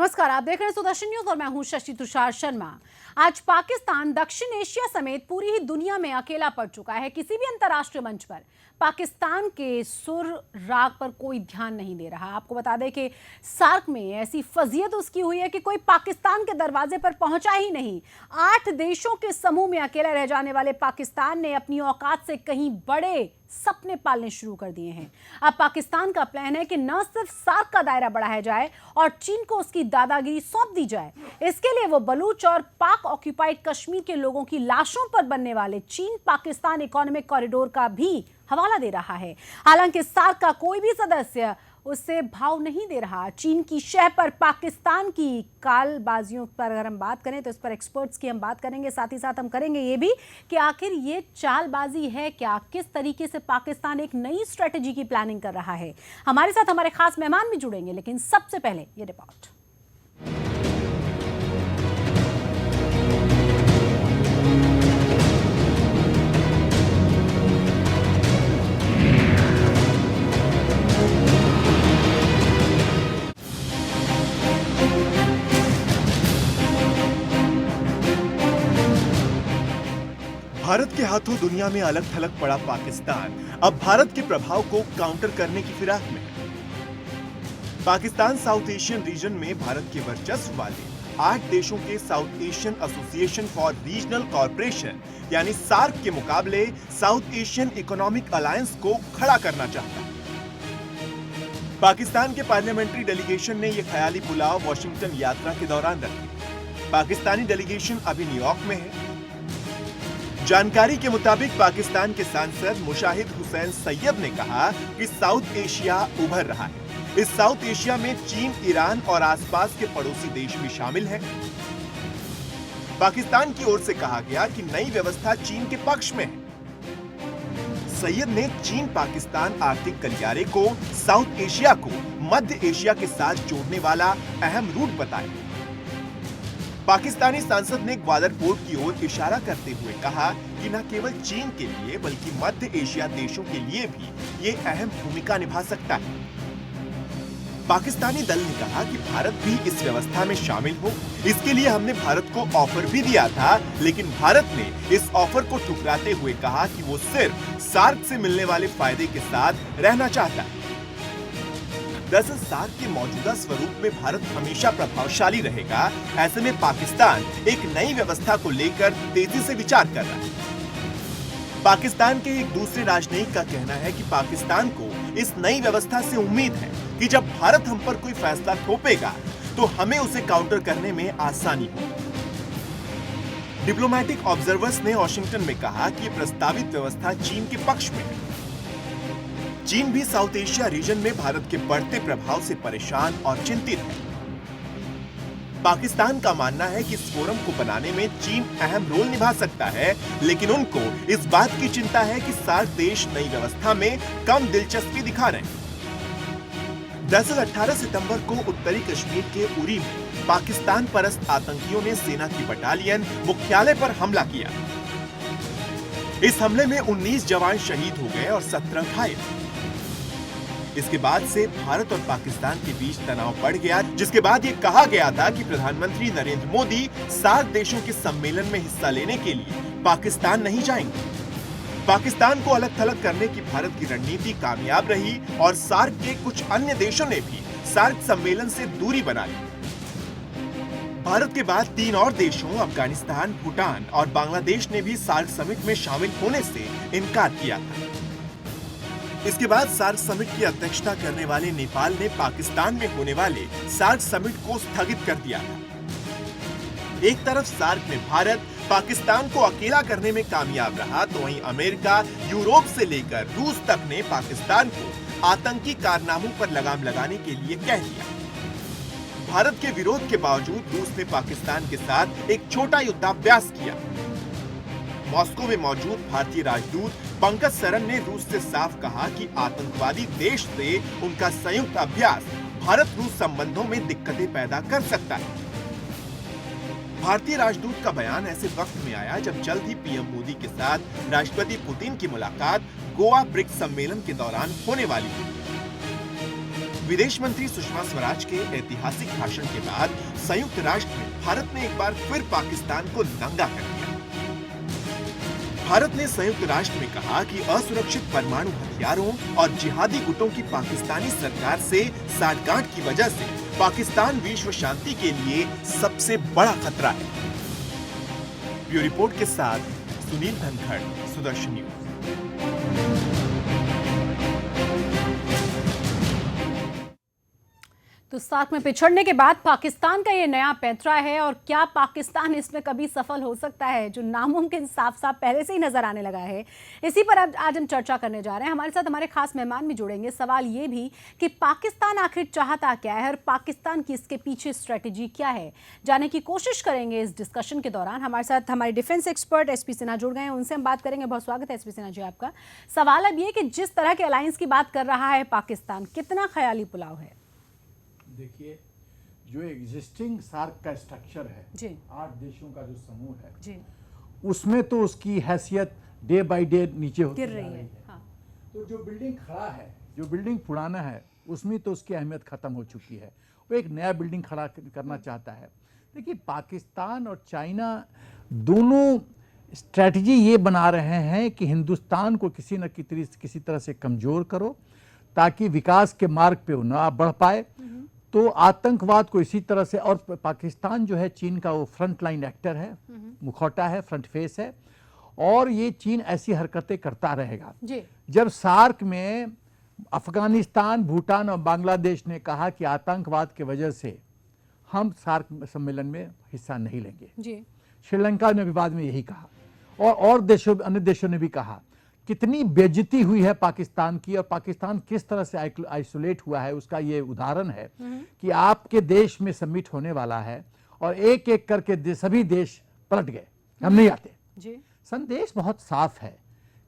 नमस्कार, आप देख रहे हैं सुदर्शन न्यूज और मैं हूं शशि तुषार शर्मा। आज पाकिस्तान दक्षिण एशिया समेत पूरी ही दुनिया में अकेला पड़ चुका है। किसी भी अंतर्राष्ट्रीय मंच पर पाकिस्तान के सुर राग पर कोई ध्यान नहीं दे रहा। आपको बता दें कि सार्क में ऐसी फजीयत उसकी हुई है कि कोई पाकिस्तान के दरवाजे पर पहुंचा ही नहीं। 8 देशों के समूह में अकेला रह जाने वाले पाकिस्तान ने अपनी औकात से कहीं बड़े सपने पालने शुरू कर दिए हैं। अब पाकिस्तान का प्लान है कि न सिर्फ सार्क का दायरा बढ़ाया जाए और चीन को उसकी दादागिरी सौंप दी जाए। इसके लिए वो बलूच और पाक ऑक्यूपाइड कश्मीर के लोगों की लाशों पर बनने वाले चीन पाकिस्तान इकोनॉमिक कॉरिडोर का भी हवाला दे रहा है। हालांकि सार्क का कोई भी सदस्य उससे भाव नहीं दे रहा। चीन की शह पर पाकिस्तान की कालबाजियों पर अगर हम बात करें तो इस पर एक्सपर्ट्स की हम बात करेंगे। साथ ही साथ हम करेंगे ये भी कि आखिर ये चालबाजी है क्या, किस तरीके से पाकिस्तान एक नई स्ट्रेटेजी की प्लानिंग कर रहा है। हमारे साथ हमारे खास मेहमान भी जुड़ेंगे, लेकिन सबसे पहले ये रिपोर्ट। भारत के हाथों दुनिया में अलग थलग पड़ा पाकिस्तान अब भारत के प्रभाव को काउंटर करने की फिराक में है। पाकिस्तान साउथ एशियन रीजन में भारत के वर्चस्व वाले 8 देशों के south Asian association for regional corporation यानी सार्क के मुकाबले साउथ एशियन इकोनॉमिक अलायंस को खड़ा करना चाहता है। पाकिस्तान के पार्लियामेंट्री डेलीगेशन ने यह ख्याली पुलाव वॉशिंगटन यात्रा के दौरान रखी। पाकिस्तानी डेलीगेशन अभी न्यूयॉर्क में है। जानकारी के मुताबिक पाकिस्तान के सांसद मुशाहिद हुसैन सैयद ने कहा कि साउथ एशिया उभर रहा है। इस साउथ एशिया में चीन, ईरान और आसपास के पड़ोसी देश भी शामिल हैं। पाकिस्तान की ओर से कहा गया कि नई व्यवस्था चीन के पक्ष में है। सैयद ने चीन पाकिस्तान आर्थिक गलियारे को साउथ एशिया को मध्य एशिया के साथ जोड़ने वाला अहम रूट बताया। पाकिस्तानी सांसद ने ग्वादर पोर्ट की ओर इशारा करते हुए कहा कि न केवल चीन के लिए बल्कि मध्य एशिया देशों के लिए भी ये अहम भूमिका निभा सकता है। पाकिस्तानी दल ने कहा कि भारत भी इस व्यवस्था में शामिल हो। इसके लिए हमने भारत को ऑफर भी दिया था, लेकिन भारत ने इस ऑफर को ठुकराते हुए कहा कि वो सिर्फ सार्क से मिलने वाले फायदे के साथ रहना चाहता है। दरअसल सार्क के मौजूदा स्वरूप में भारत हमेशा प्रभावशाली रहेगा। ऐसे में पाकिस्तान एक नई व्यवस्था को लेकर तेजी से विचार कर रहा है। पाकिस्तान के एक दूसरे राजनयिक का कहना है कि पाकिस्तान को इस नई व्यवस्था से उम्मीद है कि जब भारत हम पर कोई फैसला थोपेगा तो हमें उसे काउंटर करने में आसानी होगी। डिप्लोमैटिक ऑब्जर्वर्स ने वॉशिंगटन में कहा कि प्रस्तावित व्यवस्था चीन के पक्ष में है। चीन भी साउथ एशिया रीजन में भारत के बढ़ते प्रभाव से परेशान और चिंतित है। पाकिस्तान का मानना है कि इस फोरम को बनाने में चीन अहम रोल निभा सकता है, लेकिन उनको इस बात की चिंता है कि सार्क देश नई व्यवस्था में कम दिलचस्पी दिखा रहे हैं। दरअसल 18 सितंबर को उत्तरी कश्मीर के उरी में पाकिस्तान परस्त आतंकियों ने सेना की बटालियन मुख्यालय पर हमला किया। इस हमले में 19 जवान शहीद हो गए और 17 घायल। इसके बाद से भारत और पाकिस्तान के बीच तनाव बढ़ गया, जिसके बाद ये कहा गया था कि प्रधानमंत्री नरेंद्र मोदी सार्क देशों के सम्मेलन में हिस्सा लेने के लिए पाकिस्तान नहीं जाएंगे। पाकिस्तान को अलग थलग करने की भारत की रणनीति कामयाब रही और सार्क के कुछ अन्य देशों ने भी सार्क सम्मेलन से दूरी बना ली। भारत के बाद 3 और देशों अफगानिस्तान, भूटान और बांग्लादेश ने भी सार्क समिट में शामिल होने से इनकार किया था। इसके बाद सार्क समिट की अध्यक्षता करने वाले नेपाल ने पाकिस्तान में होने वाले सार्क समिट को स्थगित कर दिया था। एक तरफ सार्क में भारत पाकिस्तान को अकेला करने में कामयाब रहा, तो वहीं अमेरिका, यूरोप से लेकर रूस तक ने पाकिस्तान को आतंकी कारनामों पर लगाम लगाने के लिए कह दिया। भारत के विरोध के बावजूद रूस ने पाकिस्तान के साथ एक छोटा युद्धाभ्यास किया। मॉस्को में मौजूद भारतीय राजदूत पंकज सरन ने रूस से साफ कहा कि आतंकवादी देश से उनका संयुक्त अभ्यास भारत रूस संबंधों में दिक्कतें पैदा कर सकता है। भारतीय राजदूत का बयान ऐसे वक्त में आया जब जल्द ही पीएम मोदी के साथ राष्ट्रपति पुतिन की मुलाकात गोवा ब्रिक्स सम्मेलन के दौरान होने वाली है। विदेश मंत्री सुषमा स्वराज के ऐतिहासिक भाषण के बाद संयुक्त राष्ट्र में भारत ने एक बार फिर पाकिस्तान को नंगा कर दिया। भारत ने संयुक्त राष्ट्र में कहा कि असुरक्षित परमाणु हथियारों और जिहादी गुटों की पाकिस्तानी सरकार से साठगांठ की वजह से पाकिस्तान विश्व शांति के लिए सबसे बड़ा खतरा है। ब्यूरो रिपोर्ट के साथ सुनील धनखड़, सुदर्शन न्यूज। तो साथ में पिछड़ने के बाद पाकिस्तान का ये नया पैंतरा है, और क्या पाकिस्तान इसमें कभी सफल हो सकता है, जो नामुमकिन साफ साफ पहले से ही नजर आने लगा है। इसी पर आज हम चर्चा करने जा रहे हैं। हमारे साथ हमारे खास मेहमान भी जुड़ेंगे। सवाल ये भी कि पाकिस्तान आखिर चाहता क्या है और पाकिस्तान की इसके पीछे स्ट्रेटेजी क्या है, जानने की कोशिश करेंगे इस डिस्कशन के दौरान। हमारे साथ हमारे डिफेंस एक्सपर्ट एसपी सिन्हा जुड़ गए हैं, उनसे हम बात करेंगे। बहुत स्वागत है एसपी सिन्हा जी आपका। सवाल अब ये कि जिस तरह के अलायंस की बात कर रहा है पाकिस्तान, कितना ख्याली पुलाव है? देखिए, जो एग्जिस्टिंग सार्क का स्ट्रक्चर है जी, 8 देशों का जो समूह है जी, उसमें तो उसकी हैसियत डे बाय डे नीचे होती गिर जा रही है। हाँ। तो जो बिल्डिंग खड़ा है, जो बिल्डिंग पुराना है, उसमें तो उसकी अहमियत खत्म हो चुकी है। वो एक नया बिल्डिंग खड़ा करना चाहता है। देखिए, पाकिस्तान और चाइना दोनों स्ट्रैटेजी ये बना रहे हैं कि हिंदुस्तान को किसी तरह से कमज़ोर करो ताकि विकास के मार्ग पे वो ना बढ़ पाए। तो आतंकवाद को इसी तरह से, और पाकिस्तान जो है चीन का वो फ्रंट लाइन एक्टर है, मुखौटा है, फ्रंट फेस है, और ये चीन ऐसी हरकतें करता रहेगा। जी। जब सार्क में अफगानिस्तान, भूटान और बांग्लादेश ने कहा कि आतंकवाद की वजह से हम सार्क सम्मेलन में हिस्सा नहीं लेंगे, जी, श्रीलंका ने विवाद में यही कहा, और अन्य देशों ने भी कहा। कितनी बेइज्जती हुई है पाकिस्तान की, और पाकिस्तान किस तरह से आइसोलेट हुआ है उसका ये उदाहरण है कि आपके देश में समिट होने वाला है और एक एक करके सभी देश पलट गए, हम नहीं आते। जी। संदेश बहुत साफ है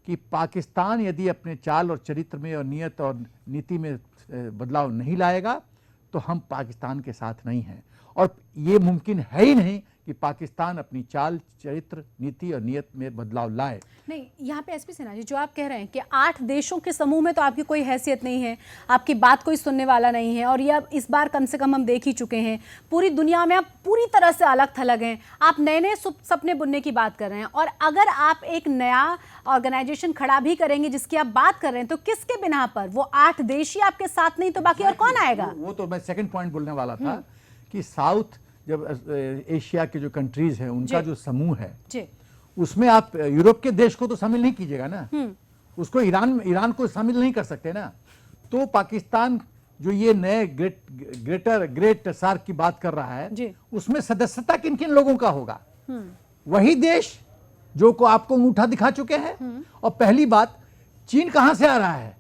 कि पाकिस्तान यदि अपने चाल और चरित्र में और नियत और नीति में बदलाव नहीं लाएगा तो हम पाकिस्तान के साथ नहीं हैं, और ये मुमकिन है ही नहीं कि पाकिस्तान अपनी चाल, चरित्र, नीति और नियत में बदलाव लाए। नहीं, यहाँ पे एसपी सिन्हा जी, जो आप कह रहे हैं कि 8 देशों के समूह में तो आपकी कोई हैसियत नहीं है, आपकी बात कोई सुनने वाला नहीं है, और ये अब इस बार कम से कम हम देख ही चुके हैं। पूरी दुनिया में आप पूरी तरह से अलग थलग हैं। आप नए नए सपने बुनने की बात कर रहे हैं, और अगर आप एक नया ऑर्गेनाइजेशन खड़ा भी करेंगे जिसकी आप बात कर रहे हैं, तो किसके बिना पर? वो 8 देश ही आपके साथ नहीं तो बाकी और कौन आएगा? वो तो मैं सेकंड पॉइंट बोलने वाला था कि साउथ, जब एशिया के जो कंट्रीज हैं उनका जो समूह है जी, उसमें आप यूरोप के देश को तो शामिल नहीं कीजिएगा ना, उसको ईरान को शामिल नहीं कर सकते ना। तो पाकिस्तान जो ये नए ग्रेट सार्क की बात कर रहा है, उसमें सदस्यता किन किन लोगों का होगा? वही देश जो को आपको अंगूठा दिखा चुके हैं। और पहली बात, चीन कहां से आ रहा है?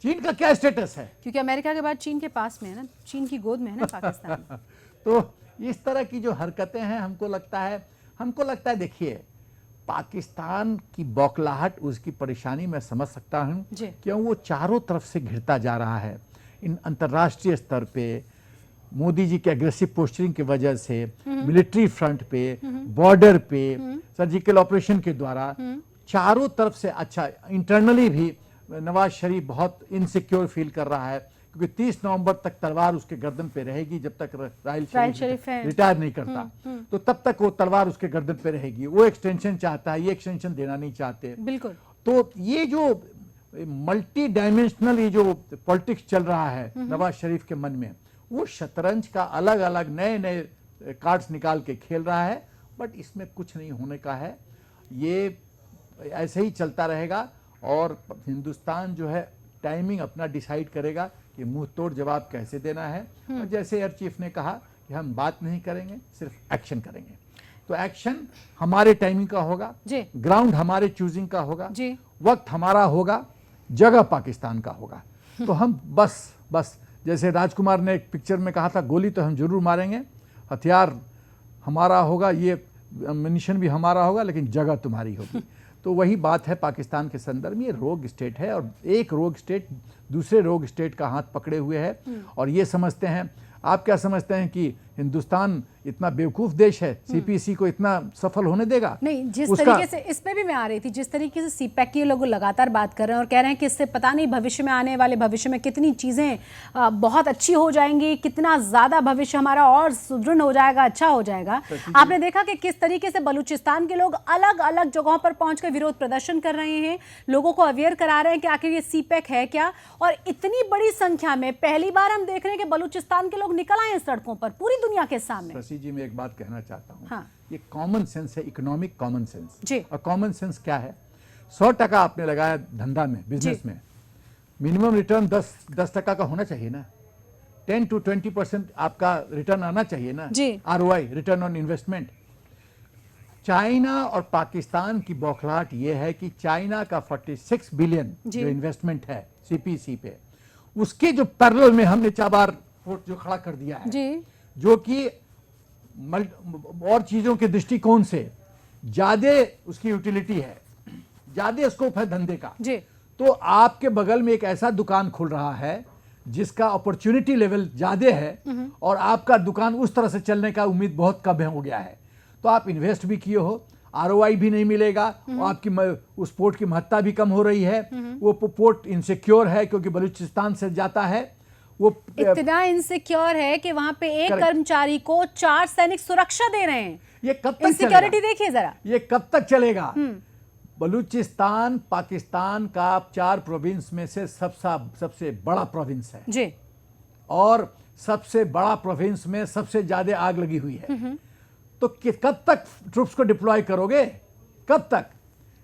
चीन का क्या स्टेटस है? क्योंकि अमेरिका के बाद चीन के पास में है ना, चीन की गोद में है ना पाकिस्तान। तो इस तरह की जो हरकतें हैं, हमको लगता है देखिए, पाकिस्तान की बौखलाहट, उसकी परेशानी मैं समझ सकता हूं, क्यों वो चारों तरफ से घिरता जा रहा है। इन अंतर्राष्ट्रीय स्तर पे मोदी जी के एग्रेसिव पोस्चरिंग की वजह से, मिलिट्री फ्रंट पे, बॉर्डर पे, सर्जिकल ऑपरेशन के द्वारा चारों तरफ से, अच्छा इंटरनली भी नवाज शरीफ बहुत इनसिक्योर फील कर रहा है, क्योंकि 30 नवंबर तक तलवार उसके गर्दन पे रहेगी जब तक राहिल शरीफ रिटायर नहीं करता। तो तब तक वो तलवार उसके गर्दन पे रहेगी। वो एक्सटेंशन चाहता है, ये एक्सटेंशन देना नहीं चाहते। बिल्कुल। तो ये जो मल्टी डायमेंशनल ये जो पॉलिटिक्स चल रहा है नवाज शरीफ के मन में, वो शतरंज का अलग अलग नए नए कार्ड्स निकाल के खेल रहा है। बट इसमें कुछ नहीं होने का है, ये ऐसे ही चलता रहेगा, और हिंदुस्तान जो है टाइमिंग अपना डिसाइड करेगा कि मुंह तोड़ जवाब कैसे देना है। और जैसे एयर चीफ ने कहा कि हम बात नहीं करेंगे, सिर्फ एक्शन करेंगे। तो एक्शन हमारे टाइमिंग का होगा, ग्राउंड हमारे चूजिंग का होगा, वक्त हमारा होगा, जगह पाकिस्तान का होगा। तो हम बस जैसे राजकुमार ने एक पिक्चर में कहा था, गोली तो हम जरूर मारेंगे, हथियार हमारा होगा, ये मिशन भी हमारा होगा, लेकिन जगह तुम्हारी होगी। तो वही बात है पाकिस्तान के संदर्भ में। ये रोग स्टेट है, और एक रोग स्टेट दूसरे रोग स्टेट का हाथ पकड़े हुए है, और ये समझते हैं, आप क्या समझते हैं कि हिंदुस्तान इतना बेवकूफ देश है सीपीसी को इतना सफल होने देगा? नहीं, जिस तरीके से इस पे भी मैं आ रही थी, जिस तरीके से सीपैक की लोग लगातार बात कर रहे हैं और कह रहे हैं कि इससे पता नहीं भविष्य में आने वाले भविष्य में कितनी चीजें बहुत अच्छी हो जाएंगी, कितना ज्यादा भविष्य हमारा और सुदृढ़ हो जाएगा, अच्छा हो जाएगा। आपने देखा कि किस तरीके से बलूचिस्तान के लोग अलग अलग जगहों पर पहुंचकर विरोध प्रदर्शन कर रहे हैं, लोगों को अवेयर करा रहे हैं कि आखिर ये सीपैक है क्या। और इतनी बड़ी संख्या में पहली बार हम देख रहे हैं कि बलूचिस्तान के लोग निकल आए हैं सड़कों पर पूरी दुनिया के सामने। शशि जी, मैं एक बात कहना चाहता हूँ। हाँ। ये कॉमन सेंस है, इकोनॉमिक कॉमन सेंस जी। और कॉमन सेंस क्या है? 100% आपने लगाया धंधा में, बिजनेस में, मिनिमम रिटर्न 10% का होना चाहिए ना। 10 to 20% आपका रिटर्न आना चाहिए ना। जी। ROI, return on investment. China और पाकिस्तान की बौखलाहट ये है कि चाइना का 46 बिलियन जो इन्वेस्टमेंट है सीपीसी पे, उसके जो पैरेलल में हमने चाबार पोर्ट जो खड़ा कर दिया है जी, जो कि और चीजों के दृष्टिकोण से ज्यादा उसकी यूटिलिटी है, ज्यादा स्कोप है धंधे का जी। तो आपके बगल में एक ऐसा दुकान खुल रहा है जिसका अपॉर्चुनिटी लेवल ज्यादा है और आपका दुकान उस तरह से चलने का उम्मीद बहुत कम हो गया है, तो आप इन्वेस्ट भी किए हो, ROI भी नहीं मिलेगा और आपकी उस पोर्ट की महत्ता भी कम हो रही है। वो पोर्ट इनसिक्योर है क्योंकि बलूचिस्तान से जाता है। वो इतना इनसिक्योर है कि वहां पे एक कर्मचारी को 4 सैनिक सुरक्षा दे रहे हैं। ये कब तक इनसिक्योरिटी देखिए जरा, ये कब तक चलेगा? बलूचिस्तान पाकिस्तान का 4 प्रोविंस में से सबसे बड़ा प्रोविंस है जी, और सबसे बड़ा प्रोविंस में सबसे ज्यादा आग लगी हुई है। तो कब तक ट्रूप्स को डिप्लॉय करोगे? कब तक?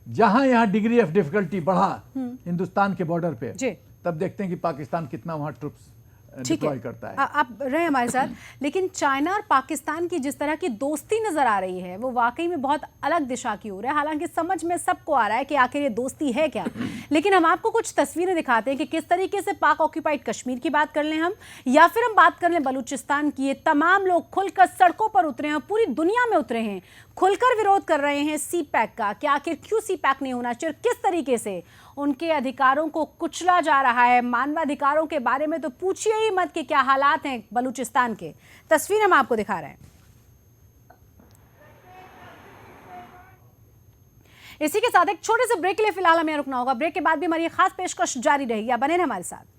जहां यहां डिग्री ऑफ डिफिकल्टी बढ़ा हिंदुस्तान के बॉर्डर पे, तब देखते हैं कि पाकिस्तान कितना वहां ट्रूप्स डिप्लॉय करता है। आप रहे हमारे साथ, लेकिन चाइना और पाकिस्तान की जिस तरह की दोस्ती नजर आ रही है वो वाकई में बहुत अलग दिशा की ओर है। हालांकि समझ में सबको आ रहा है कि आखिर ये दोस्ती है क्या, लेकिन हम आपको कुछ तस्वीरें दिखाते हैं कि किस तरीके से पाक ऑक्यूपाइड कश्मीर की बात कर लें हम, या फिर हम बात कर लें बलूचिस्तान की, ये तमाम लोग खुलकर सड़कों पर उतरे हैं, पूरी दुनिया में उतरे हैं, खुलकर विरोध कर रहे हैं सीपैक का कि आखिर क्यों सीपैक नहीं होना चाहिए, किस तरीके से उनके अधिकारों को कुचला जा रहा है। मानवाधिकारों के बारे में तो पूछिए ही मत कि क्या हालात हैं बलूचिस्तान के। तस्वीर हम आपको दिखा रहे हैं। इसी के साथ एक छोटे से ब्रेक के लिए फिलहाल हमें रुकना होगा। ब्रेक के बाद भी हमारी खास पेशकश जारी रहेगी, आप बने रहें हमारे साथ।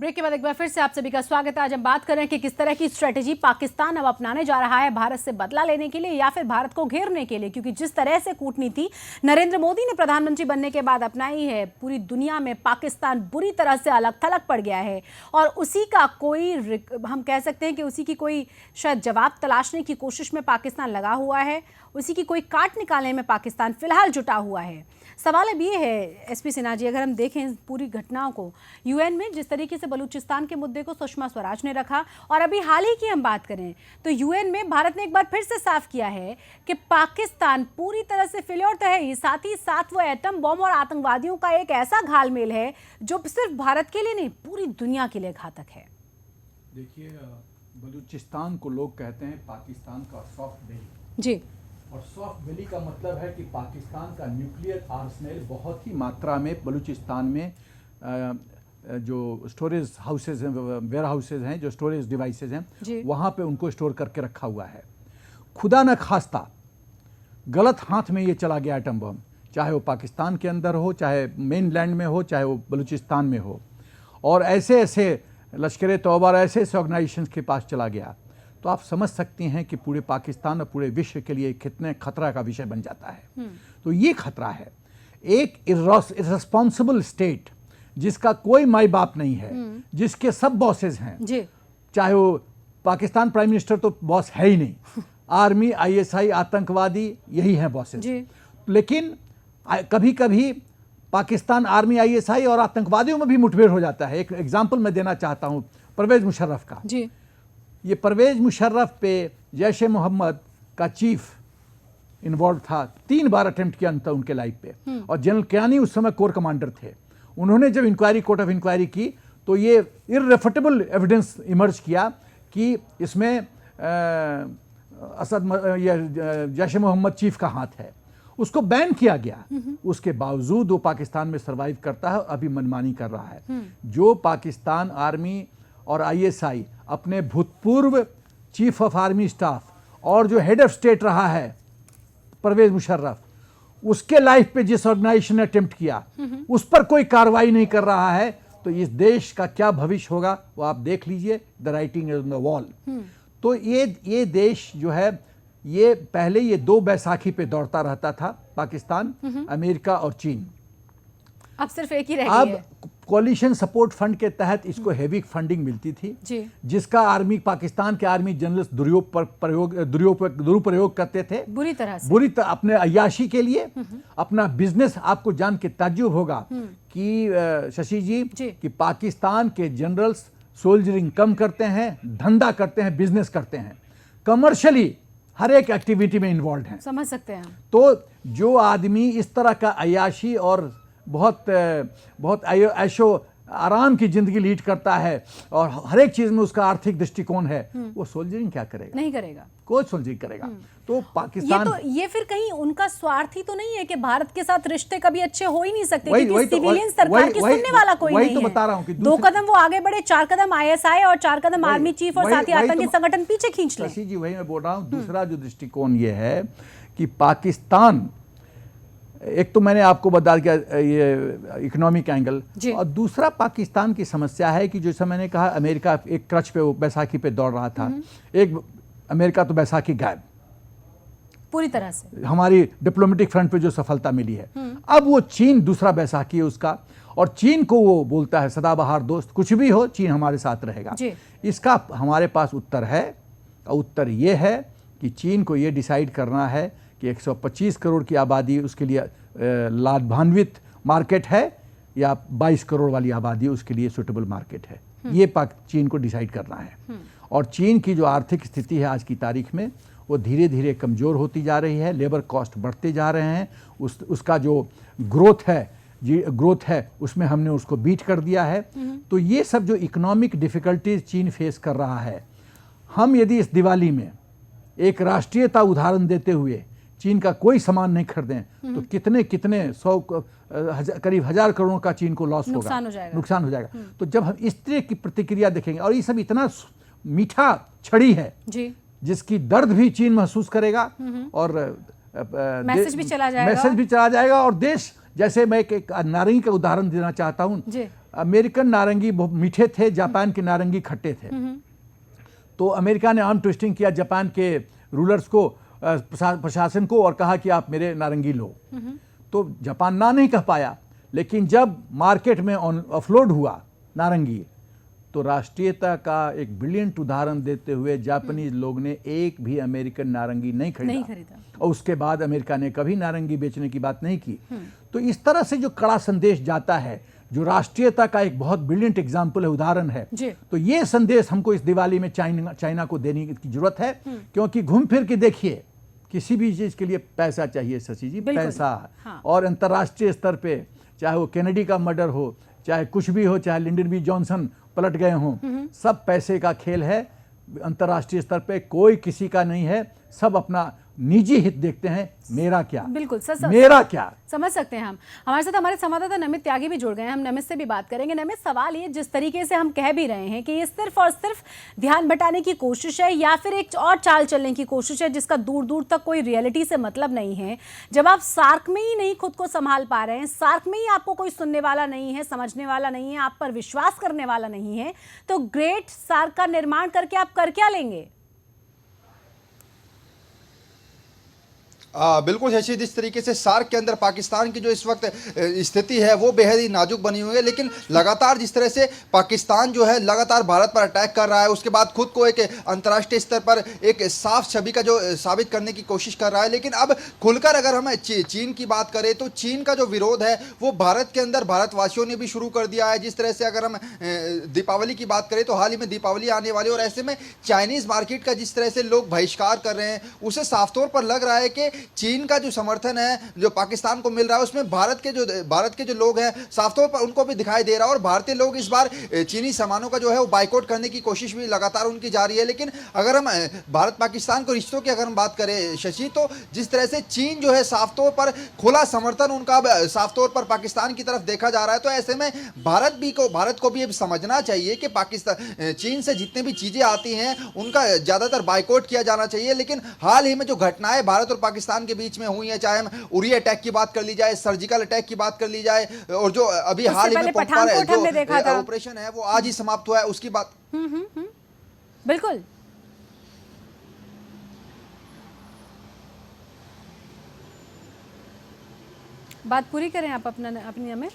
ब्रेक के बाद एक बार फिर से आप सभी का स्वागत है। आज हम बात कर रहे हैं कि किस तरह की स्ट्रेटेजी पाकिस्तान अब अपनाने जा रहा है भारत से बदला लेने के लिए या फिर भारत को घेरने के लिए, क्योंकि जिस तरह से कूटनीति नरेंद्र मोदी ने प्रधानमंत्री बनने के बाद अपनाई है, पूरी दुनिया में पाकिस्तान बुरी तरह से अलग थलग पड़ गया है और उसी का कोई, हम कह सकते हैं कि उसी की कोई शायद जवाब तलाशने की कोशिश में पाकिस्तान लगा हुआ है, उसी की कोई काट निकालने में पाकिस्तान फिलहाल जुटा हुआ है। सवाल अब ये है SP सिन्हा जी, अगर हम देखें पूरी घटनाओं को, UN में जिस तरीके से बलूचिस्तान के मुद्दे को सुषमा स्वराज ने रखा और अभी हाल ही की हम बात करें तो UN में भारत ने एक बार फिर से साफ किया है कि पाकिस्तान पूरी तरह से फेल्योर तो है ही, साथ ही साथ वो एटम बम और आतंकवादियों का एक ऐसा घालमेल है जो सिर्फ भारत के लिए नहीं पूरी दुनिया के लिए घातक है। देखिए, बलूचिस्तान को लोग कहते हैं पाकिस्तान का सॉफ्ट बेली जी, और सॉफ्ट बेली का मतलब है कि पाकिस्तान का न्यूक्लियर आर्सेनल बहुत ही मात्रा में बलूचिस्तान में जो स्टोरेज हाउसेज हैं, वेयर हाउसेज हैं, जो स्टोरेज डिवाइसेज हैं, वहाँ पे उनको स्टोर करके रखा हुआ है। खुदा न खास्ता गलत हाथ में ये चला गया एटम बम, चाहे वो पाकिस्तान के अंदर हो, चाहे मेन लैंड में हो, चाहे वो बलूचिस्तान में हो, और ऐसे ऐसे लश्कर तौबा ऐसे ऐसे ऑर्गेनाइजेशंस के पास चला गया, तो आप समझ सकते हैं कि पूरे पाकिस्तान और पूरे विश्व के लिए कितने खतरा का विषय बन जाता है। तो ये खतरा है एक इर्रेस्पॉन्सिबल स्टेट जिसका कोई माई बाप नहीं है, जिसके सब बॉसेस हैं, चाहे वो पाकिस्तान प्राइम मिनिस्टर तो बॉस है ही नहीं, आर्मी, ISI, आतंकवादी यही हैं बॉसेस। लेकिन कभी कभी पाकिस्तान आर्मी, ISI और आतंकवादियों में भी मुठभेड़ हो जाता है। एक एग्जाम्पल मैं देना चाहता हूँ, परवेज मुशर्रफ का। जी। ये परवेज मुशर्रफ पे जैश ए मोहम्मद का चीफ इन्वॉल्व था। 3 बार अटेम्प्ट किया था उनके लाइफ पे, और जनरल कियानी उस समय कोर कमांडर थे। उन्होंने जब इंक्वायरी, कोर्ट ऑफ इंक्वायरी की, तो ये इररेफुटेबल एविडेंस इमर्ज किया कि इसमें जैश ए मोहम्मद चीफ का हाथ है। उसको बैन किया गया। उसके बावजूद वो पाकिस्तान में सरवाइव करता है, अभी मनमानी कर रहा है। जो पाकिस्तान आर्मी और ISI अपने भूतपूर्व चीफ ऑफ आर्मी स्टाफ और जो हेड ऑफ स्टेट रहा है परवेज मुशर्रफ, उसके लाइफ पे जिस ऑर्गेनाइजेशन ने अटेम्प्ट किया उस पर कोई कार्रवाई नहीं कर रहा है, तो इस देश का क्या भविष्य होगा वो आप देख लीजिए। The writing is on the wall. तो ये देश जो है, ये पहले ये 2 बैसाखी पे दौड़ता रहता था, पाकिस्तान, अमेरिका और चीन। अब सिर्फ एक ही रह गई है। अब कोलिशन सपोर्ट फंड के तहत इसको हेवी फंडिंग मिलती थी, जी। जिसका आर्मी, पाकिस्तान के आर्मी जनरल्स दुरुपयोग करते थे बुरी तरह से, अपने अय्याशी के लिए, अपना बिजनेस। आपको जान के ताज्जुब होगा कि शशि जी कि पाकिस्तान के जनरल्स सोल्जरिंग कम करते हैं, धंधा करते हैं, बिजनेस करते हैं, कमर्शियली हर एक एक्टिविटी में इन्वॉल्व हैं। समझ सकते हैं हम। तो जो आदमी इस तरह का अय्याशी और बहुत ऐशो आराम की जिंदगी लीड करता है और हर एक चीज में उसका आर्थिक दृष्टिकोण है, वो सोल्जरिंग क्या करेगा? नहीं करेगा, कोई सोल्जरिंग करेगा। तो पाकिस्तान, ये फिर कहीं उनका स्वार्थ ही तो नहीं है कि भारत के साथ रिश्ते कभी अच्छे हो ही नहीं सकते, क्योंकि सिविलियन सरकार की सुनने वाला कोई नहीं है। वही तो बता रहा हूं कि 2 कदम वो आगे बढ़े, 4 कदम ISI और 4 कदम आर्मी चीफ और साथ ही आतंकी संगठन पीछे खींच ले। शशि जी, वही मैं बोल रहा हूं। दूसरा जो दृष्टिकोण ये है कि पाकिस्तान, एक तो मैंने आपको बता दिया ये इकोनॉमिक एंगल, और दूसरा पाकिस्तान की समस्या है कि जैसा मैंने कहा, अमेरिका एक क्रच पे, वो बैसाखी पे दौड़ रहा था। एक अमेरिका तो बैसाखी गायब पूरी तरह से, हमारी डिप्लोमेटिक फ्रंट पे जो सफलता मिली है। अब वो चीन दूसरा बैसाखी है उसका, और चीन को वो बोलता है सदाबहार दोस्त, कुछ भी हो चीन हमारे साथ रहेगा। इसका हमारे पास उत्तर है, और उत्तर ये है कि चीन को ये डिसाइड करना है कि 125 करोड़ की आबादी उसके लिए लाभान्वित मार्केट है या 22 करोड़ वाली आबादी उसके लिए सुटेबल मार्केट है। ये चीन को डिसाइड करना है। और चीन की जो आर्थिक स्थिति है आज की तारीख में, वो धीरे धीरे कमज़ोर होती जा रही है, लेबर कॉस्ट बढ़ते जा रहे हैं, उसका जो ग्रोथ है उसमें हमने उसको बीट कर दिया है। तो ये सब जो इकोनॉमिक डिफ़िकल्टीज चीन फेस कर रहा है, हम यदि इस दिवाली में एक राष्ट्रीयता उदाहरण देते हुए चीन का कोई सामान नहीं खरीदें, तो कितने करीब 1000 करोड़ का चीन को लॉस होगा, नुकसान हो जाएगा। तो जब हम इस तरह की प्रतिक्रिया देखेंगे, और ये सब इतना मीठा छड़ी है जी, जिसकी दर्द भी चीन महसूस करेगा, और मैसेज भी चला जाएगा, और देश, जैसे मैं एक नारंगी का उदाहरण देना चाहता हूँ। अमेरिकन नारंगी बहुत मीठे थे, जापान के नारंगी खट्टे थे। तो अमेरिका ने आर्म ट्विस्टिंग किया जापान के रूलर्स को, प्रशासन को, और कहा कि आप मेरे नारंगी लो। तो जापान ना नहीं कह पाया, लेकिन जब मार्केट में ऑफलोड हुआ नारंगी, तो राष्ट्रीयता का एक ब्रिलियंट उदाहरण देते हुए जापानीज लोग ने एक भी अमेरिकन नारंगी नहीं खरीदा। और उसके बाद अमेरिका ने कभी नारंगी बेचने की बात नहीं की। तो इस तरह से जो कड़ा संदेश जाता है, जो राष्ट्रीयता का एक बहुत ब्रिलियंट एग्जाम्पल है, उदाहरण है, तो ये संदेश हमको इस दिवाली में चाइना को देने की जरूरत है। क्योंकि घूम फिर के देखिए, किसी भी चीज के लिए पैसा चाहिए शशि जी, पैसा। और अंतर्राष्ट्रीय स्तर पे, चाहे वो केनेडी का मर्डर हो, चाहे कुछ भी हो, चाहे लिंडन बी जॉनसन पलट गए हों, सब पैसे का खेल है। अंतर्राष्ट्रीय स्तर पे कोई किसी का नहीं है, सब अपना निजी हित देखते हैं। मेरा क्या, बिल्कुल मेरा क्या, समझ सकते हैं हम। हमारे साथ हमारे संवाददाता नमित त्यागी भी जुड़ गए हैं, हम नमित से भी बात करेंगे। नमित, सवाल ये, जिस तरीके से हम कह भी रहे हैं कि ये सिर्फ और सिर्फ ध्यान बटाने की कोशिश है, या फिर एक और चाल चलने की कोशिश है जिसका दूर दूर तक कोई रियलिटी से मतलब नहीं है। जब आप सार्क में ही नहीं खुद को संभाल पा रहे हैं, सार्क में ही आपको कोई सुनने वाला नहीं है, समझने वाला नहीं है, आप पर विश्वास करने वाला नहीं है, तो ग्रेट सार्क का निर्माण करके आप कर क्या लेंगे? बिल्कुल शशि, जिस तरीके से सार्क के अंदर पाकिस्तान की जो इस वक्त स्थिति है वो बेहद ही नाजुक बनी हुई है, लेकिन लगातार जिस तरह से पाकिस्तान जो है लगातार भारत पर अटैक कर रहा है, उसके बाद खुद को एक अंतर्राष्ट्रीय स्तर पर एक साफ छवि का जो साबित करने की कोशिश कर रहा है। लेकिन अब खुलकर अगर हम चीन की बात करें तो चीन का जो विरोध है वो भारत के अंदर भारतवासियों ने भी शुरू कर दिया है। जिस तरह से अगर हम दीपावली की बात करें तो हाल ही में दीपावली आने वाली, और ऐसे में चाइनीज मार्केट का जिस तरह से लोग बहिष्कार कर रहे हैं, उसे साफ तौर पर लग रहा है कि चीन का जो समर्थन है जो पाकिस्तान को मिल रहा है उसमें भारत के जो लोग हैं साफ तौर पर उनको भी दिखाई दे रहा है। और भारतीय लोग इस बार चीनी सामानों का जो है वो बाइकआउट करने की कोशिश भी लगातार उनकी जारी है। लेकिन अगर हम भारत पाकिस्तान को रिश्तों की अगर हम बात करें शशि, तो जिस तरह से चीन जो है साफ तौर पर खुला समर्थन उनका साफ तौर पर पाकिस्तान की तरफ देखा जा रहा है, तो ऐसे में भारत को भी ये समझना चाहिए कि पाकिस्तान चीन से जितने भी चीजें आती हैं उनका ज्यादातर बाइकआउट किया जाना चाहिए। लेकिन हाल ही में जो घटनाएं भारत और पाकिस्तान के बीच में हुई है, चाहे हम उरी अटैक की बात कर ली जाए, सर्जिकल अटैक की बात कर ली जाए, और जो अभी हाल ही में जो ऑपरेशन है वो आज ही समाप्त हुआ है उसकी बात। बिल्कुल बात पूरी करें आप अपनी अमित।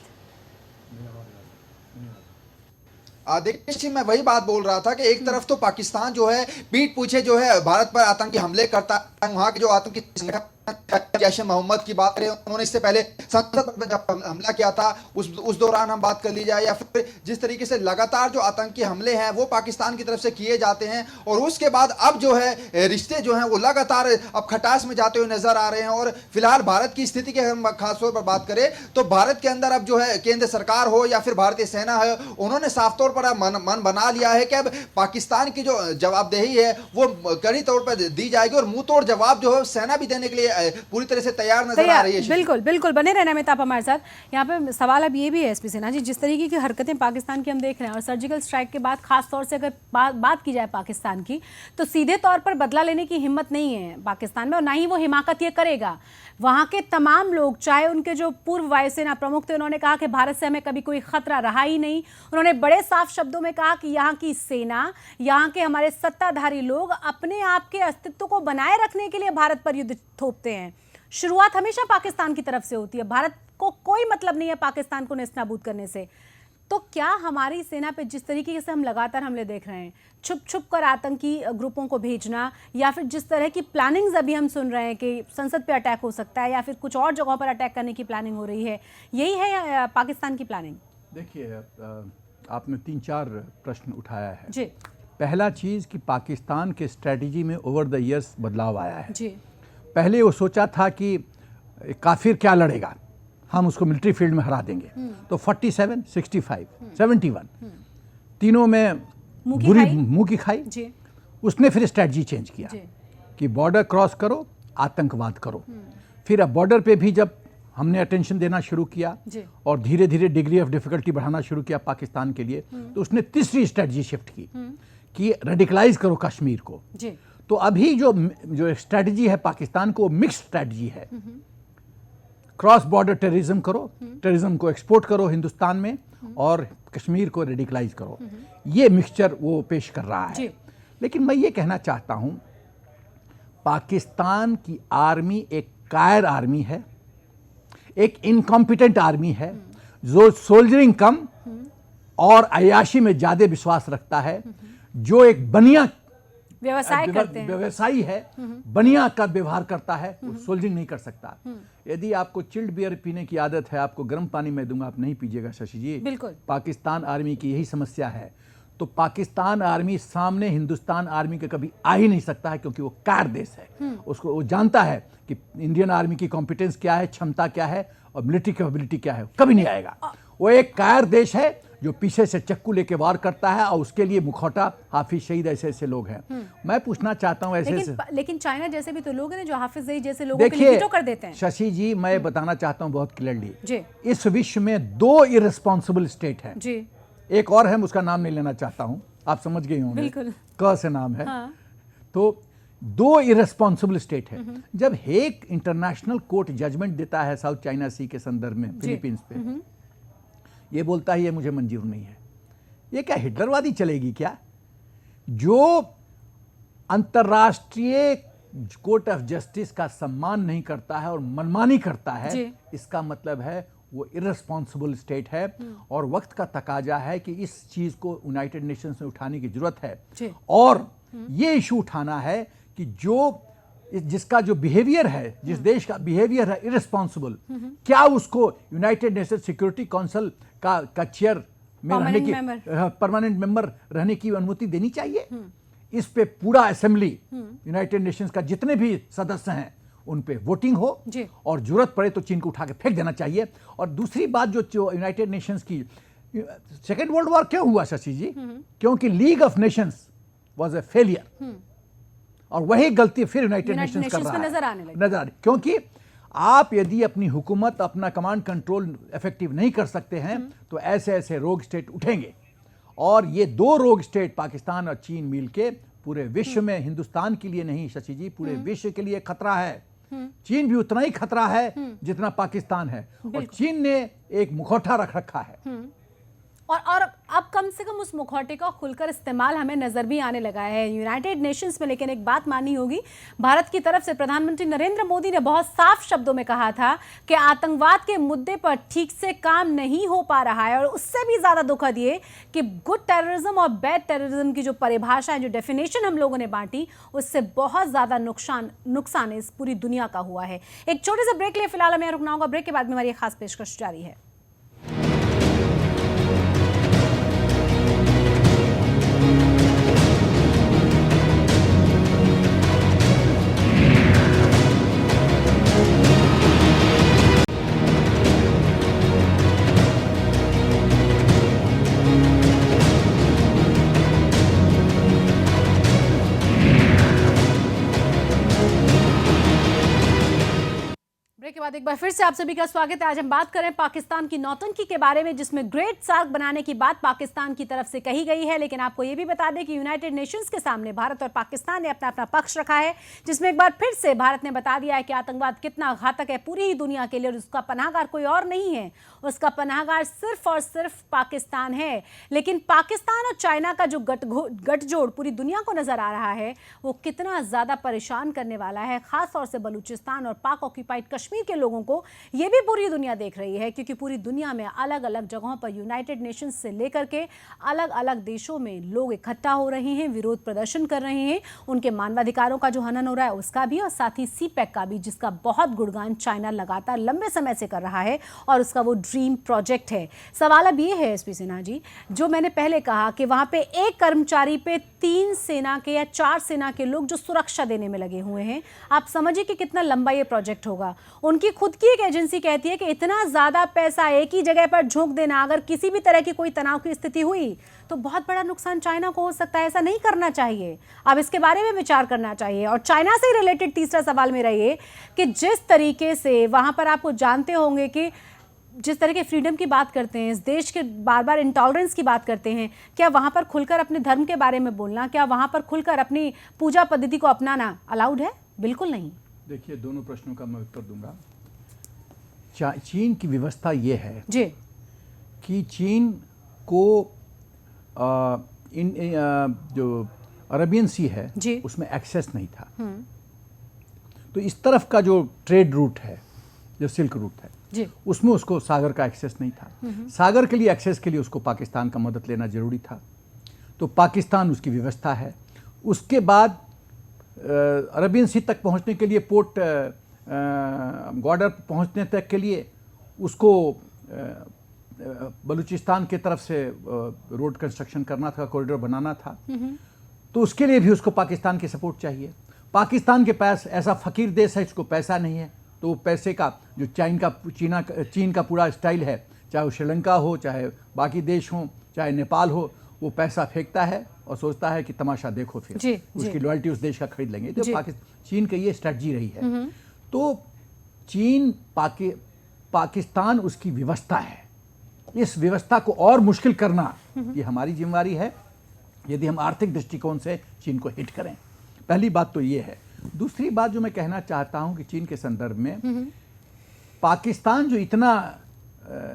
देखिए मैं वही बात बोल रहा था कि एक तरफ तो पाकिस्तान जो है पीठ पीछे जो है भारत पर आतंकी हमले करता है, वहां के जो आतंकी संगठन जैश ए मोहम्मद की बात करें, उन्होंने इससे पहले संसद पर जब हमला किया था उस दौरान हम बात कर ली जाए, या फिर जिस तरीके से लगातार जो आतंकी हमले हैं वो पाकिस्तान की तरफ से किए जाते हैं, और उसके बाद अब जो है रिश्ते जो हैं वो लगातार अब खटास में जाते हुए नजर आ रहे हैं। और फिलहाल भारत की स्थिति की हम खासतौर पर बात करें तो भारत के अंदर अब जो है केंद्र सरकार हो या फिर भारतीय सेना है, उन्होंने साफ तौर पर मन बना लिया है कि अब पाकिस्तान की जो जवाबदेही है वो कड़ी तौर पर दी जाएगी, और मुंह तोड़ जवाब जो है सेना भी देने के लिए पूरी तरह से तैयार नजर आ रही है। बिल्कुल बिल्कुल बने रहना में आप हमारे साथ। यहाँ पे सवाल अब ये भी है एसपी सिन्हा जी, जिस तरीके की हरकतें पाकिस्तान की हम देख रहे हैं, और सर्जिकल स्ट्राइक के बाद खास तौर से अगर बात की जाए पाकिस्तान की, तो सीधे तौर पर बदला लेने की हिम्मत नहीं है पाकिस्तान में, और ना ही वो हिमाकत ये करेगा। वहां के तमाम लोग, चाहे उनके जो पूर्व वायुसेना प्रमुख थे, उन्होंने कहा कि भारत से हमें कभी कोई खतरा रहा ही नहीं। उन्होंने बड़े साफ शब्दों में कहा कि यहाँ की सेना, यहाँ के हमारे सत्ताधारी लोग अपने आप के अस्तित्व को बनाए रखने के लिए भारत पर युद्ध थोपते हैं। शुरुआत हमेशा पाकिस्तान की तरफ से होती है, भारत को कोई मतलब नहीं है पाकिस्तान को नेस्तनाबूद करने से। तो क्या हमारी सेना पे जिस तरीके से हम लगातार हमले देख रहे हैं, छुप छुप कर आतंकी ग्रुपों को भेजना, या फिर जिस तरह की प्लानिंग्स अभी हम सुन रहे हैं कि संसद पे अटैक हो सकता है या फिर कुछ और जगहों पर अटैक करने की प्लानिंग हो रही है, यही है पाकिस्तान की प्लानिंग? देखिए, आपने 3-4 प्रश्न उठाया है जी। पहला चीज़ कि पाकिस्तान के स्ट्रेटजी में ओवर द ईयर्स बदलाव आया है जी। पहले वो सोचा था कि काफिर क्या लड़ेगा, हम उसको मिलिट्री फील्ड में हरा देंगे, तो 47, 65, 71 तीनों में बुरी मुंह की खाई जी। उसने फिर स्ट्रेटजी चेंज किया कि बॉर्डर क्रॉस करो, आतंकवाद करो। फिर अब बॉर्डर पे भी जब हमने अटेंशन देना शुरू किया और धीरे धीरे डिग्री ऑफ डिफिकल्टी बढ़ाना शुरू किया पाकिस्तान के लिए, तो उसने तीसरी स्ट्रेटजी शिफ्ट की कि रेडिकलाइज करो कश्मीर को। तो अभी जो स्ट्रेटजी है पाकिस्तान को, मिक्स स्ट्रेटजी है। क्रॉस बॉर्डर टेररिज्म करो, टेररिज्म को एक्सपोर्ट करो हिंदुस्तान में, और कश्मीर को रेडिकलाइज करो। ये मिक्सचर वो पेश कर रहा है। लेकिन मैं ये कहना चाहता हूं, पाकिस्तान की आर्मी एक कायर आर्मी है, एक इनकॉम्पिटेंट आर्मी है, जो सोल्जरिंग कम और अयाशी में ज्यादा विश्वास रखता है, जो एक बनिया व्यवसायी है, बनिया का व्यवहार करता है, सोल्जरिंग नहीं कर सकता। यदि आपको चिल्ड बियर पीने की आदत है, आपको गर्म पानी में दूंगा, आप नहीं पीजिएगा शशि जी। बिल्कुल। पाकिस्तान आर्मी की यही समस्या है। तो पाकिस्तान आर्मी सामने हिंदुस्तान आर्मी के कभी आ ही नहीं सकता है, क्योंकि वो कार देश है। उसको वो जानता है कि इंडियन आर्मी की कॉम्पिटेंस क्या है, क्षमता क्या है और मिलिट्री कैपेबिलिटी क्या है, कभी नहीं आएगा। वो एक कायर देश है जो पीछे से चक्कू लेके वार करता है, और उसके लिए मुखौटा हाफिज शहीद ऐसे लोग हैं। मैं पूछना चाहता हूं लेकिन चाइना जैसे भी तो लोग हैं जो हाफिज शहीद जैसे लोगों के लिए वीटो कर देते हैं। शशि जी, मैं बताना चाहता हूं बहुत क्लियरली, इस विश्व में 2 इररिस्पांसिबल स्टेट हैं जी। एक और है, उसका नाम नहीं लेना चाहता हूं, आप समझ गए होंगे, बिल्कुल क से नाम है। तो 2 इररिस्पांसिबल स्टेट है। जब हेग इंटरनेशनल कोर्ट जजमेंट देता है साउथ चाइना सी के संदर्भ में फिलीपींस पे, ये बोलता है ये मुझे मंजूर नहीं है। ये क्या हिटलरवादी चलेगी क्या? जो अंतर्राष्ट्रीय कोर्ट ऑफ जस्टिस का सम्मान नहीं करता है और मनमानी करता है, जी। इसका मतलब है वो इररिस्पॉन्सिबल स्टेट है और वक्त का तकाजा है कि इस चीज को यूनाइटेड नेशंस में उठाने की जरूरत है। जी। और ये इशू उठाना है कि जिसका जो बिहेवियर है, जिस देश का बिहेवियर है इररिस्पॉन्सिबल, क्या उसको यूनाइटेड नेशन सिक्योरिटी काउंसिल का चेयर में रहने की, परमानेंट मेंबर रहने की अनुमति देनी चाहिए। इस पे पूरा असेंबली, यूनाइटेड नेशंस का जितने भी सदस्य हैं उन पे वोटिंग हो और जरूरत पड़े तो चीन को उठा के फेंक देना चाहिए। और दूसरी बात जो यूनाइटेड नेशंस की, सेकेंड वर्ल्ड वॉर क्यों हुआ शशि जी? क्योंकि league of Nations was a failure और वही गलती फिर यूनाइटेड नेशंस कर रहा है, नजर आ रही। क्योंकि आप यदि अपनी हुकूमत, अपना कमांड कंट्रोल इफेक्टिव नहीं कर सकते हैं तो ऐसे ऐसे रोग स्टेट उठेंगे और ये दो रोग स्टेट पाकिस्तान और चीन मिलके पूरे विश्व में, हिंदुस्तान के लिए नहीं शशि जी, पूरे विश्व के लिए खतरा है। चीन भी उतना ही खतरा है जितना पाकिस्तान है और चीन ने एक मुखौटा रख रखा है और अब कम से कम उस मुखौटे का खुलकर इस्तेमाल हमें नजर भी आने लगा है यूनाइटेड नेशंस में। लेकिन एक बात माननी होगी, भारत की तरफ से प्रधानमंत्री नरेंद्र मोदी ने बहुत साफ शब्दों में कहा था कि आतंकवाद के मुद्दे पर ठीक से काम नहीं हो पा रहा है। और उससे भी ज्यादा दुखद ये कि गुड टेररिज्म और बैड टेररिज्म की जो परिभाषा है, जो डेफिनेशन हम लोगों ने बांटी, उससे बहुत ज्यादा नुकसान इस पूरी दुनिया का हुआ है। एक छोटे से ब्रेक लिए फिलहाल हमें रुकना होगा। ब्रेक के बाद में हमारी खास पेशकश जारी है। के बाद एक बार फिर से आप सभी का स्वागत है। आज हम बात करें पाकिस्तान की नौटंकी के बारे में, जिसमें ग्रेट सार्क बनाने की बात पाकिस्तान की तरफ से कही गई है। लेकिन आपको यह भी बता दें कि यूनाइटेड नेशंस के सामने भारत और पाकिस्तान ने अपना अपना पक्ष रखा है, जिसमें एक बार फिर से भारत ने बता दिया है कि आतंकवाद कितना घातक है पूरी ही दुनिया के लिए और उसका पनाहगार कोई और नहीं है, उसका पनाहगार सिर्फ और सिर्फ पाकिस्तान है। लेकिन पाकिस्तान और चाइना का जो गठजोड़ पूरी दुनिया को नजर आ रहा है, वो कितना ज्यादा परेशान करने वाला है, खासतौर से बलूचिस्तान और पाक ऑक्यूपाइड कश्मीर के लोगों को। यह भी पूरी दुनिया देख रही है, क्योंकि पूरी दुनिया में अलग अलग जगहों पर यूनाइटेड नेशंस से लेकर के अलग अलग देशों में लोग इकट्ठा हो रहे हैं, विरोध प्रदर्शन कर रहे हैं, उनके मानवाधिकारों का जो हनन हो रहा है उसका भी, और साथ ही सीपैक का भी, जिसका बहुत गुणगान चाइना लगातार लंबे समय से कर रहा है और उसका वो ड्रीम प्रोजेक्ट है। सवाल अब ये है एसपी सिन्हा जी, जो मैंने पहले कहा कि वहां पे एक कर्मचारी पे 3 सेना के या 4 सेना के लोग जो सुरक्षा देने में लगे हुए हैं, आप समझिए कि कितना लंबा ये प्रोजेक्ट होगा। उनकी खुद की एक एजेंसी कहती है कि इतना ज्यादा पैसा एक ही जगह पर झोंक देना, अगर किसी भी तरह की कोई तनाव की स्थिति हुई तो बहुत बड़ा नुकसान चाइना को हो सकता है। ऐसा नहीं करना चाहिए, अब इसके बारे में विचार करना चाहिए। और चाइना से रिलेटेड तीसरा सवाल मेरा ये कि जिस तरीके से वहां पर आपको जानते होंगे कि जिस तरह के फ्रीडम की बात करते हैं, इस देश के बार बार इंटॉलरेंस की बात करते हैं, क्या वहां पर खुलकर अपने धर्म के बारे में बोलना, क्या वहां पर खुलकर अपनी पूजा पद्धति को अपनाना अलाउड है? बिल्कुल नहीं। देखिए, दोनों प्रश्नों का मैं उत्तर दूंगा। चीन की व्यवस्था ये है जी कि चीन को जो अरबियन सी है उसमें एक्सेस नहीं था। तो इस तरफ का जो ट्रेड रूट है, जो सिल्क रूट है जी, उसमें उसको सागर का एक्सेस नहीं था। सागर के लिए एक्सेस के लिए उसको पाकिस्तान का मदद लेना जरूरी था। तो पाकिस्तान उसकी व्यवस्था है। उसके बाद अरबियन सी तक पहुंचने के लिए, पोर्ट बॉर्डर पहुंचने तक के लिए उसको बलूचिस्तान की तरफ से रोड कंस्ट्रक्शन करना था, कॉरिडोर बनाना था। तो उसके लिए भी उसको पाकिस्तान की सपोर्ट चाहिए। पाकिस्तान के पास ऐसा फकीर देश है, इसको पैसा नहीं है, तो वो पैसे का जो चीन का पूरा स्टाइल है, चाहे वो श्रीलंका हो, चाहे बाकी देश हो, चाहे नेपाल हो, वो पैसा फेंकता है और सोचता है कि तमाशा देखो, फिर उसकी लॉयल्टी उस देश का खरीद लेंगे। तो चीन की ये स्ट्रेटजी रही है। तो चीन पाकिस्तान उसकी व्यवस्था है। इस व्यवस्था को और मुश्किल करना ये हमारी जिम्मेदारी है, यदि हम आर्थिक दृष्टिकोण से चीन को हिट करें। पहली बात तो ये है। दूसरी बात जो मैं कहना चाहता हूं कि चीन के संदर्भ में पाकिस्तान जो इतना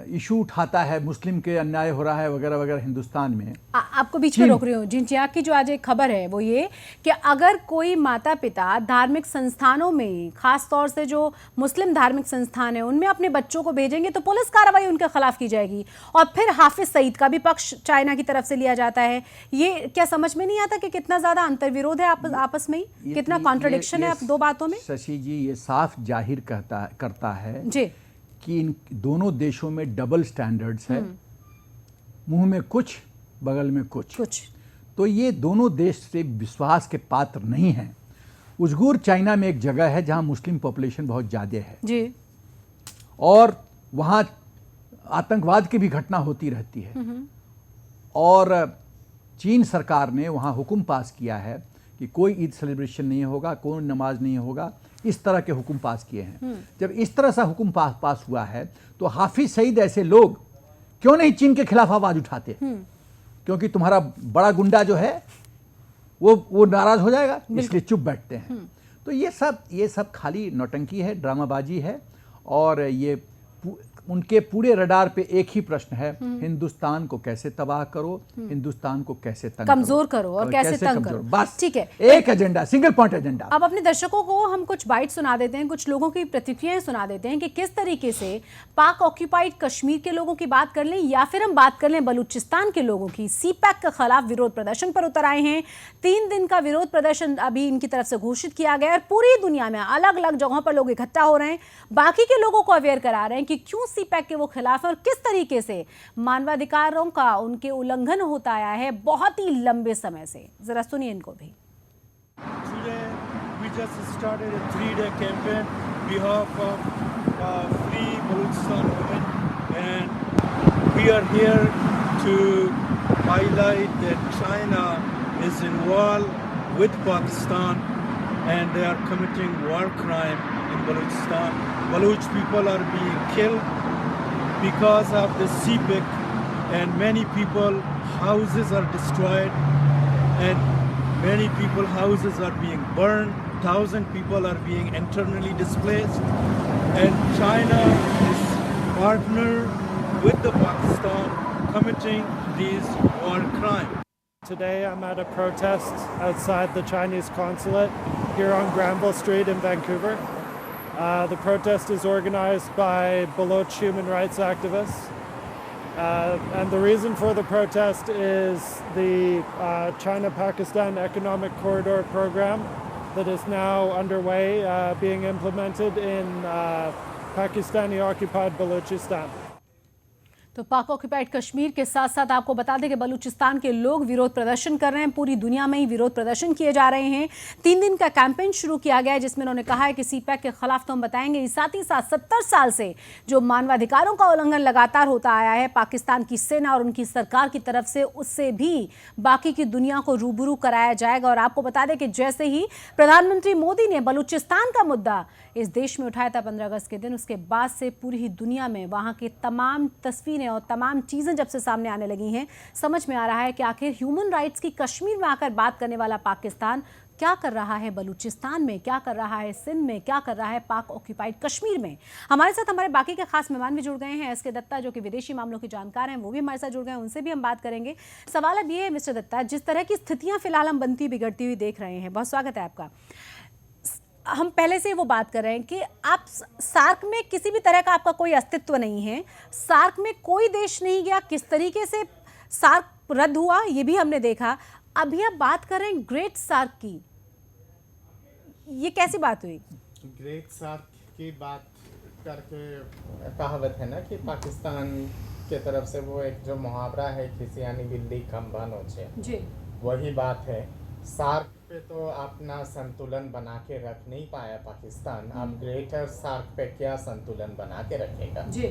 इशू उठाता है, मुस्लिम के अन्याय हो रहा है वगैरह वगैरह हिंदुस्तान में। आपको बीच में रोक रही हूँ। जिनचिया की जो आज एक खबर है वो ये कि अगर कोई माता पिता धार्मिक संस्थानों में, खास तौर से जो मुस्लिम धार्मिक संस्थान है उनमें अपने बच्चों को भेजेंगे तो पुलिस कार्रवाई उनके खिलाफ की जाएगी। और फिर हाफिज सईद का भी पक्ष चाइना की तरफ से लिया जाता है। ये क्या समझ में नहीं आता कि कितना ज्यादा अंतर्विरोध है आपस में ही, कितना कॉन्ट्रडिक्शन है दो बातों में। शशि जी, ये साफ जाहिर करता है जी कि इन दोनों देशों में डबल स्टैंडर्ड्स है, मुंह में कुछ बगल में कुछ। तो ये दोनों देश से विश्वास के पात्र नहीं हैं। उइगुर चाइना में एक जगह है जहां मुस्लिम पॉपुलेशन बहुत ज़्यादा है जी, और वहां आतंकवाद की भी घटना होती रहती है। और चीन सरकार ने वहां हुक्म पास किया है कि कोई ईद सेलिब्रेशन नहीं होगा, कोई नमाज नहीं होगा, इस तरह के हुक्म पास किए हैं। जब इस तरह से हुक्म पास हुआ है तो हाफिज सईद ऐसे लोग क्यों नहीं चीन के खिलाफ आवाज उठाते? क्योंकि तुम्हारा बड़ा गुंडा जो है वो नाराज हो जाएगा, इसलिए चुप बैठते हैं। तो ये सब खाली नौटंकी है, ड्रामाबाजी है। और ये उनके पूरे रडार पे एक ही प्रश्न है, हिंदुस्तान को कैसे तबाह करो, हिंदुस्तान को कैसे कमजोर करो और कैसे तंग करो। बस ठीक है, एक एजेंडा, सिंगल पॉइंट एजेंडा। अब अपने दर्शकों को हम कुछ बाइट सुना देते हैं, कुछ लोगों की प्रतिक्रियाएं सुना देते हैं कि किस तरीके से पाक ऑक्यूपाइड कश्मीर के लोगों की बात कर लें या फिर हम बात कर लें बलूचिस्तान के लोगों की। सीपैक के खिलाफ विरोध प्रदर्शन पर उतर आए हैं। 3 दिन का विरोध प्रदर्शन अभी इनकी तरफ से घोषित किया गया है और पूरी दुनिया में अलग अलग जगहों पर लोग इकट्ठा हो रहे हैं, बाकी के लोगों को अवेयर करा रहे हैं कि क्यों सीपैक के वो खिलाफ है और किस तरीके से मानवाधिकारों का उनके उल्लंघन होता आया है बहुत ही लंबे समय से। जरा सुनिए इनको भी। Today we just started a 3-day campaign on behalf of free Balochistan women, and we are here to highlight that China is involved with Pakistan and they are committing war crime in Balochistan. Baloch people are being killed because of the CPIC, and many people houses are destroyed and many people houses are being burned. 1,000 people are being internally displaced, and China is partner with the Pakistan committing these war crimes. Today I'm at a protest outside the Chinese consulate here on Granville Street in Vancouver. The protest is organized by Baloch human rights activists. And the reason for the protest is the China-Pakistan Economic Corridor program that is now underway, being implemented in Pakistani-occupied Balochistan. तो पाक occupied Kashmir के साथ साथ आपको बता दें कि बलूचिस्तान के लोग विरोध प्रदर्शन कर रहे हैं। पूरी दुनिया में ही विरोध प्रदर्शन किए जा रहे हैं। 3 दिन का कैंपेन शुरू किया गया है जिसमें उन्होंने कहा है कि सीपैक के खिलाफ तो हम बताएंगे, साथ ही साथ 70 साल से जो मानवाधिकारों का उल्लंघन लगातार होता आया है पाकिस्तान की सेना और उनकी सरकार की तरफ से, उससे भी बाकी की दुनिया को रूबरू कराया जाएगा। और आपको बता दें कि जैसे ही प्रधानमंत्री मोदी ने बलूचिस्तान का मुद्दा इस देश में उठाया था 15 अगस्त के दिन, उसके बाद से पूरी ही दुनिया में वहाँ की तमाम तस्वीरें और तमाम चीज़ें जब से सामने आने लगी हैं, समझ में आ रहा है कि आखिर ह्यूमन राइट्स की कश्मीर में आकर बात करने वाला पाकिस्तान क्या कर रहा है बलूचिस्तान में, क्या कर रहा है सिंध में, क्या कर रहा है पाक ऑक्यूपाइड कश्मीर में। हमारे साथ हमारे बाकी के खास मेहमान भी जुड़ गए हैं। एस के दत्ता जो कि विदेशी मामलों के जानकार हैं, वो भी हमारे साथ जुड़ गए हैं, उनसे भी हम बात करेंगे। सवाल अब ये है मिस्टर दत्ता, जिस तरह की स्थितियाँ फिलहाल हम बनती बिगड़ती हुई देख रहे हैं, बहुत स्वागत है आपका। हम पहले से वो बात कर रहे हैं कि आप सार्क में किसी भी तरह का आपका कोई अस्तित्व नहीं है, सार्क में कोई देश नहीं गया, किस तरीके से सार्क रद्द हुआ ये भी हमने देखा। अभी आप बात कर रहे हैं ग्रेट सार्क की, ये कैसी बात हुई? ग्रेट सार्क की बात करके कहावत है ना कि पाकिस्तान के तरफ से वो एक जो मुहावरा है किसी यानी बिल्ली खंभा नोचे जी, वही बात है। सार्क पे तो अपना संतुलन बना के रख नहीं पाया पाकिस्तान, अब ग्रेटर सार्क पे क्या संतुलन बना के रखेगा जी।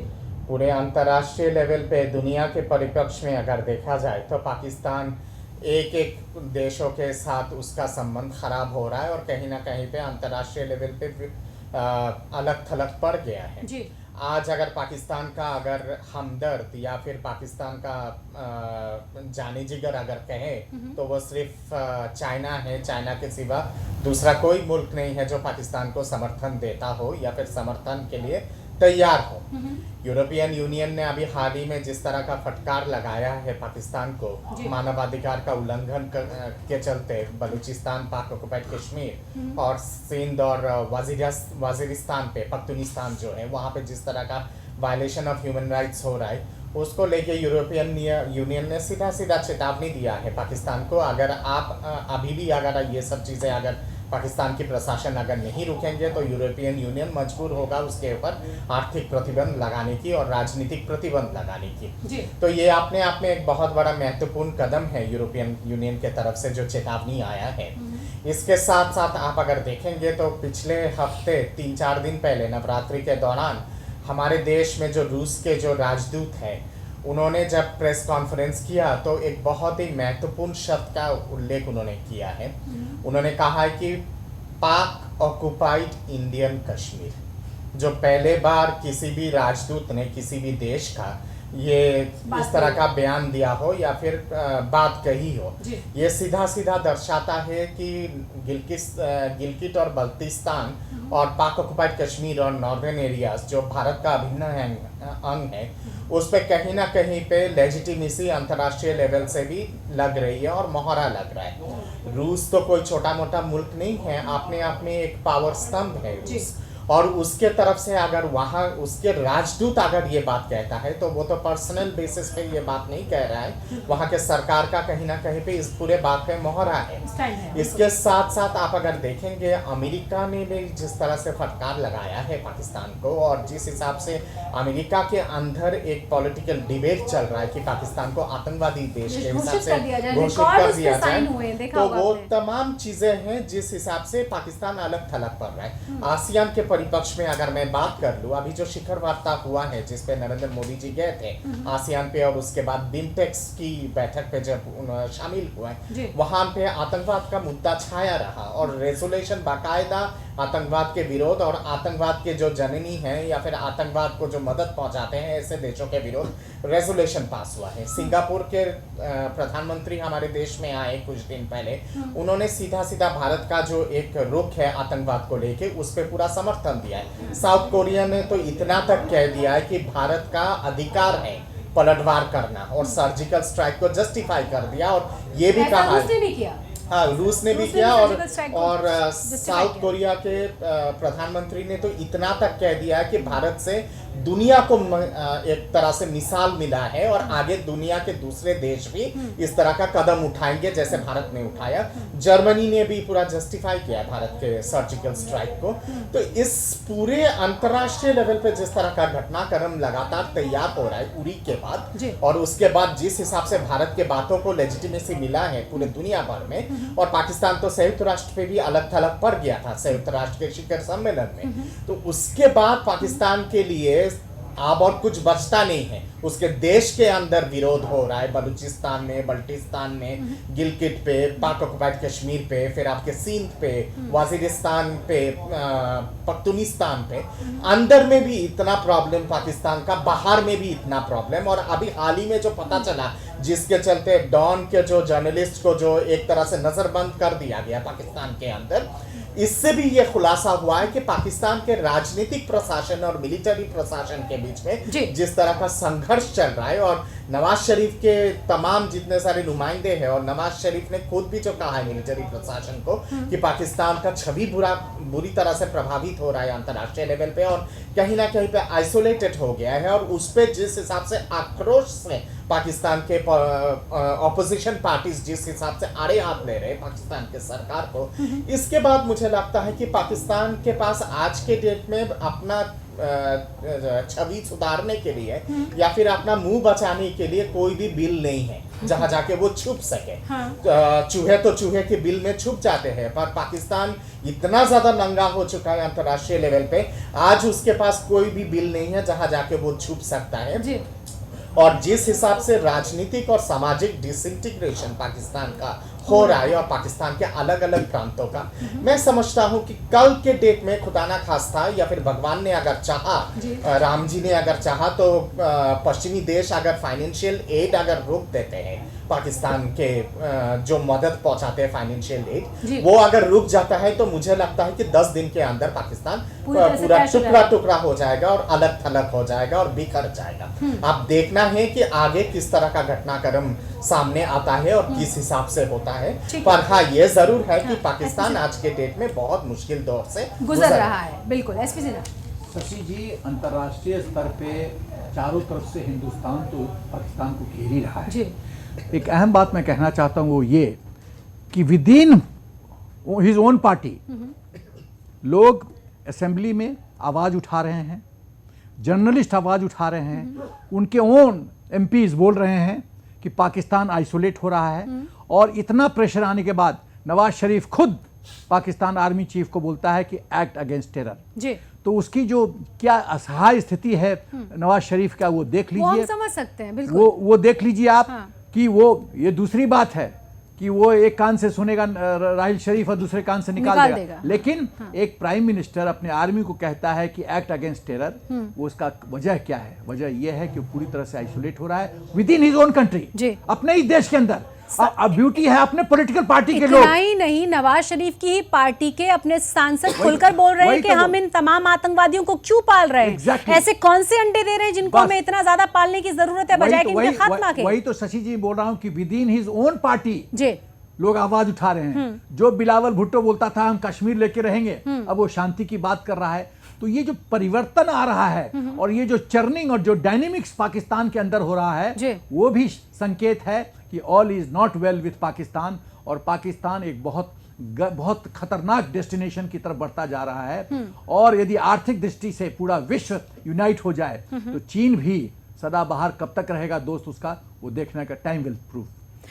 पूरे अंतर्राष्ट्रीय लेवल पे दुनिया के परिप्रेक्ष्य में अगर देखा जाए तो पाकिस्तान एक एक देशों के साथ उसका संबंध खराब हो रहा है और कहीं ना कहीं पे अंतर्राष्ट्रीय लेवल पे अलग थलग पड़ गया है जी। आज अगर पाकिस्तान का अगर हमदर्द या फिर पाकिस्तान का जानी जिगर अगर कहें तो वो सिर्फ चाइना है, चाइना के सिवा दूसरा कोई मुल्क नहीं है जो पाकिस्तान को समर्थन देता हो या फिर समर्थन के लिए तैयार हो। यूरोपियन यूनियन ने अभी हाल ही में जिस तरह का फटकार लगाया है पाकिस्तान को मानवाधिकार का उल्लंघन के चलते, बलूचिस्तान, पाक ऑक्युपाइड कश्मीर और सिंध और वजीरिस्तान पे, पख्तूनिस्तान जो है वहाँ पे जिस तरह का वायलेशन ऑफ ह्यूमन राइट्स हो रहा है, उसको लेके यूरोपियन यूनियन ने सीधा सीधा चेतावनी दिया है पाकिस्तान को, अगर आप अभी भी अगर ये सब चीज़ें अगर पाकिस्तान की प्रशासन अगर नहीं रुकेंगे तो यूरोपियन यूनियन मजबूर होगा उसके ऊपर आर्थिक प्रतिबंध लगाने की और राजनीतिक प्रतिबंध लगाने की। तो ये अपने आप में एक बहुत बड़ा महत्वपूर्ण कदम है यूरोपियन यूनियन के तरफ से जो चेतावनी आया है। इसके साथ साथ आप अगर देखेंगे तो पिछले हफ्ते 3-4 दिन पहले नवरात्रि के दौरान हमारे देश में जो रूस के जो राजदूत हैं उन्होंने जब प्रेस कॉन्फ्रेंस किया तो एक बहुत ही महत्वपूर्ण शब्द का उल्लेख उन्होंने किया है। उन्होंने कहा है कि पाक ऑक्युपाइड इंडियन कश्मीर, जो पहले बार किसी भी राजदूत ने किसी भी देश का ये इस तरह का बयान दिया हो या फिर बात कही हो, ये सीधा सीधा दर्शाता है कि गिलगिट और बल्तिस्तान और पाक ऑक्युपाइड कश्मीर और नॉर्दर्न एरियाज जो भारत का अभिन्न अंग है, उस पे कहीं ना कहीं पे लेजिटिमेसी अंतर्राष्ट्रीय लेवल से भी लग रही है और मोहरा लग रहा है। रूस तो कोई छोटा मोटा मुल्क नहीं है, अपने आप में एक पावर स्तंभ है रूस, और उसके तरफ से अगर वहाँ उसके राजदूत अगर ये बात कहता है तो वो तो पर्सनल बेसिस पे ये बात नहीं कह रहा है, वहाँ के सरकार का कहीं ना कहीं पे इस पूरे बात पे मोहरा है। इसके साथ साथ आप अगर देखेंगे अमेरिका ने भी जिस तरह से फटकार लगाया है पाकिस्तान को, और जिस हिसाब से अमेरिका के अंदर एक पॉलिटिकल डिबेट चल रहा है कि पाकिस्तान को आतंकवादी देश के हिसाब से घोषित कर दिया जाए, तो वो तमाम चीजें हैं जिस हिसाब से पाकिस्तान अलग थलग पड़ रहा है। आसियान के परिपक्ष में अगर मैं बात कर लूं, अभी जो शिखर वार्ता हुआ है जिसपे नरेंद्र मोदी जी गए थे आसियान पे, और उसके बाद बिम्टेक्स की बैठक पे जब शामिल हुए, वहां पे आतंकवाद का मुद्दा छाया रहा और रेजोल्यूशन बाकायदा आतंकवाद के विरोध और आतंकवाद के जो जननी हैं या फिर आतंकवाद को जो मदद पहुंचाते हैं ऐसे देशों के विरोध रेजोल्यूशन पास हुआ है। सिंगापुर के प्रधानमंत्री हमारे देश में आए कुछ दिन पहले, उन्होंने सीधा सीधा भारत का जो एक रुख है आतंकवाद को लेके उस पर पूरा समर्थन दिया है। साउथ कोरिया ने तो इतना तक कह दिया है कि भारत का अधिकार है पलटवार करना और सर्जिकल स्ट्राइक को जस्टिफाई कर दिया, और ये भी कहा है हाँ रूस ने भी किया, और साउथ कोरिया के प्रधानमंत्री ने तो इतना तक कह दिया है कि भारत से दुनिया को एक तरह से मिसाल मिला है और आगे दुनिया के दूसरे देश भी इस तरह का कदम उठाएंगे जैसे भारत ने उठाया। जर्मनी ने भी पूरा जस्टिफाई किया है भारत के सर्जिकल स्ट्राइक को। तो इस पूरे अंतर्राष्ट्रीय लेवल पे जिस तरह का घटनाक्रम लगातार तैयार हो रहा है उरी के बाद, और उसके बाद जिस हिसाब से भारत के बातों को लेजिटिमेसी मिला है पूरे दुनिया भर में, और पाकिस्तान तो संयुक्त राष्ट्र पे भी अलग थलग पड़ गया था संयुक्त राष्ट्र के शिखर सम्मेलन में, तो उसके बाद पाकिस्तान के लिए अब और कुछ बचता नहीं है। उसके देश के अंदर विरोध हो रहा है, बलूचिस्तान में, बल्टिस्तान में, गिलगिट पे, पाक ऑक्युपाइड कश्मीर पे, फिर आपके सिंध पे, वजीरिस्तान पे, पख्तूनिस्तान पे, अंदर में भी इतना प्रॉब्लम पाकिस्तान का, बाहर में भी इतना प्रॉब्लम। और अभी हाल ही में जो पता चला जिसके चलते डॉन के जो जर्नलिस्ट को जो एक तरह से नजरबंद कर दिया गया पाकिस्तान के अंदर, इससे भी ये खुलासा हुआ है कि पाकिस्तान के राजनीतिक प्रशासन और मिलिट्री प्रशासन के बीच में जिस तरह का संघर्ष चल रहा है, और नवाज शरीफ के तमाम जितने सारे नुमाइंदे हैं, और नवाज शरीफ ने खुद भी जो कहा है मिलिट्री प्रशासन को कि पाकिस्तान का छवि बुरी तरह से प्रभावित हो रहा है अंतर्राष्ट्रीय लेवल पे, और कहीं ना कहीं पे आइसोलेटेड हो गया है, और उस पे जिस हिसाब से आक्रोश से पाकिस्तान के ऑपोजिशन पार्टीज जिस हिसाब से आड़े हाथ ले रहे हैं पाकिस्तान के सरकार को, इसके बाद मुझे लगता है कि पाकिस्तान के पास आज के डेट में अपना छवि सुधारने के लिए या फिर अपना मुंह बचाने के लिए कोई भी बिल नहीं है जहां जाके वो छुप सके। चूहे तो चूहे के बिल में छुप जाते हैं, पर पाकिस्तान इतना ज्यादा नंगा हो चुका है अंतर्राष्ट्रीय लेवल पे, आज उसके पास कोई भी बिल नहीं है जहां जाके वो छुप सकता है जी। और जिस हिसाब से राजनीतिक और सामाजिक डिसइंटीग्रेशन पाकिस्तान का हो रहा है और पाकिस्तान के अलग अलग प्रांतों का, मैं समझता हूं कि कल के डेट में खुदा ना खास्ता या फिर भगवान ने अगर चाहा, राम जी ने अगर चाहा, तो पश्चिमी देश अगर फाइनेंशियल एड अगर रोक देते हैं पाकिस्तान के जो मदद पहुंचाते हैं फाइनेंशियल जी। एड, वो अगर रुक जाता है तो मुझे लगता है कि 10 दिन के अंदर पाकिस्तान पूरी तरह से पूरा क्रैश हो टुकड़ा जाएगा। टुकड़ा हो जाएगा और अलग थलग हो जाएगा और बिखर जाएगा। अब देखना है कि आगे किस तरह का घटनाक्रम सामने आता है और किस हिसाब से होता है। ठीक पर हाँ, ये जरूर है कि हाँ, पाकिस्तान आज के डेट में बहुत मुश्किल दौर से गुजर रहा है। बिल्कुल एसपी सिन्हा। शशि जी, अंतर्राष्ट्रीय स्तर पे चारों तरफ से हिंदुस्तान तो पाकिस्तान को घेर ही रहा है। जी। एक अहम बात मैं कहना चाहता हूँ वो ये कि within his own party लोग असेंबली में आवाज उठा रहे हैं, जर्नलिस्ट आवाज उठा रहे हैं, उनके ओन एमपीज बोल रहे हैं कि पाकिस्तान आइसोलेट हो रहा है। और इतना प्रेशर आने के बाद नवाज शरीफ खुद पाकिस्तान आर्मी चीफ को बोलता है कि एक्ट अगेंस्ट टेरर। जी। तो उसकी जो क्या असहाय स्थिति है नवाज शरीफ का वो देख वो हम लीजिए, समझ सकते हैं। बिल्कुल वो देख लीजिए आप। हाँ। कि वो ये दूसरी बात है कि वो एक कान से सुनेगा राहिल शरीफ और दूसरे कान से निकाल देगा। लेकिन एक प्राइम मिनिस्टर अपने आर्मी को कहता है कि एक्ट अगेंस्ट टेरर, वो उसका वजह क्या है? वजह यह है कि वो पूरी तरह से आइसोलेट हो रहा है within his own country, जी। अपने ही देश के अंदर। अब ब्यूटी है अपने पॉलिटिकल पार्टी के लोग, इतना ही नहीं, नवाज शरीफ की ही पार्टी के अपने सांसद खुलकर बोल रहे हैं कि हम इन तमाम आतंकवादियों को क्यों पाल रहे हैं। Exactly. ऐसे कौन से अंडे दे रहे हैं जिनको बस। हमें इतना ज्यादा पालने की जरूरत है, बजाय कि इनके खात्मा के। वही तो शशि जी बोल रहा हूं कि within his own party जी। लोग आवाज उठा रहे हैं। जो बिलावल भुट्टो बोलता था हम कश्मीर लेके रहेंगे, अब वो शांति की बात कर रहा है। तो ये जो परिवर्तन आ रहा है और ये जो चर्निंग और जो डायनेमिक्स पाकिस्तान के अंदर हो रहा जी। है, वो भी संकेत है कि all is not well with Pakistan, और पाकिस्तान एक बहुत खतरनाक डेस्टिनेशन की तरफ बढ़ता जा रहा है। और यदि आर्थिक दृष्टि से पूरा विश्व यूनाइट हो जाए तो चीन भी सदाबहार कब तक रहेगा दोस्त उसका, वो देखने का टाइम विल प्रूव।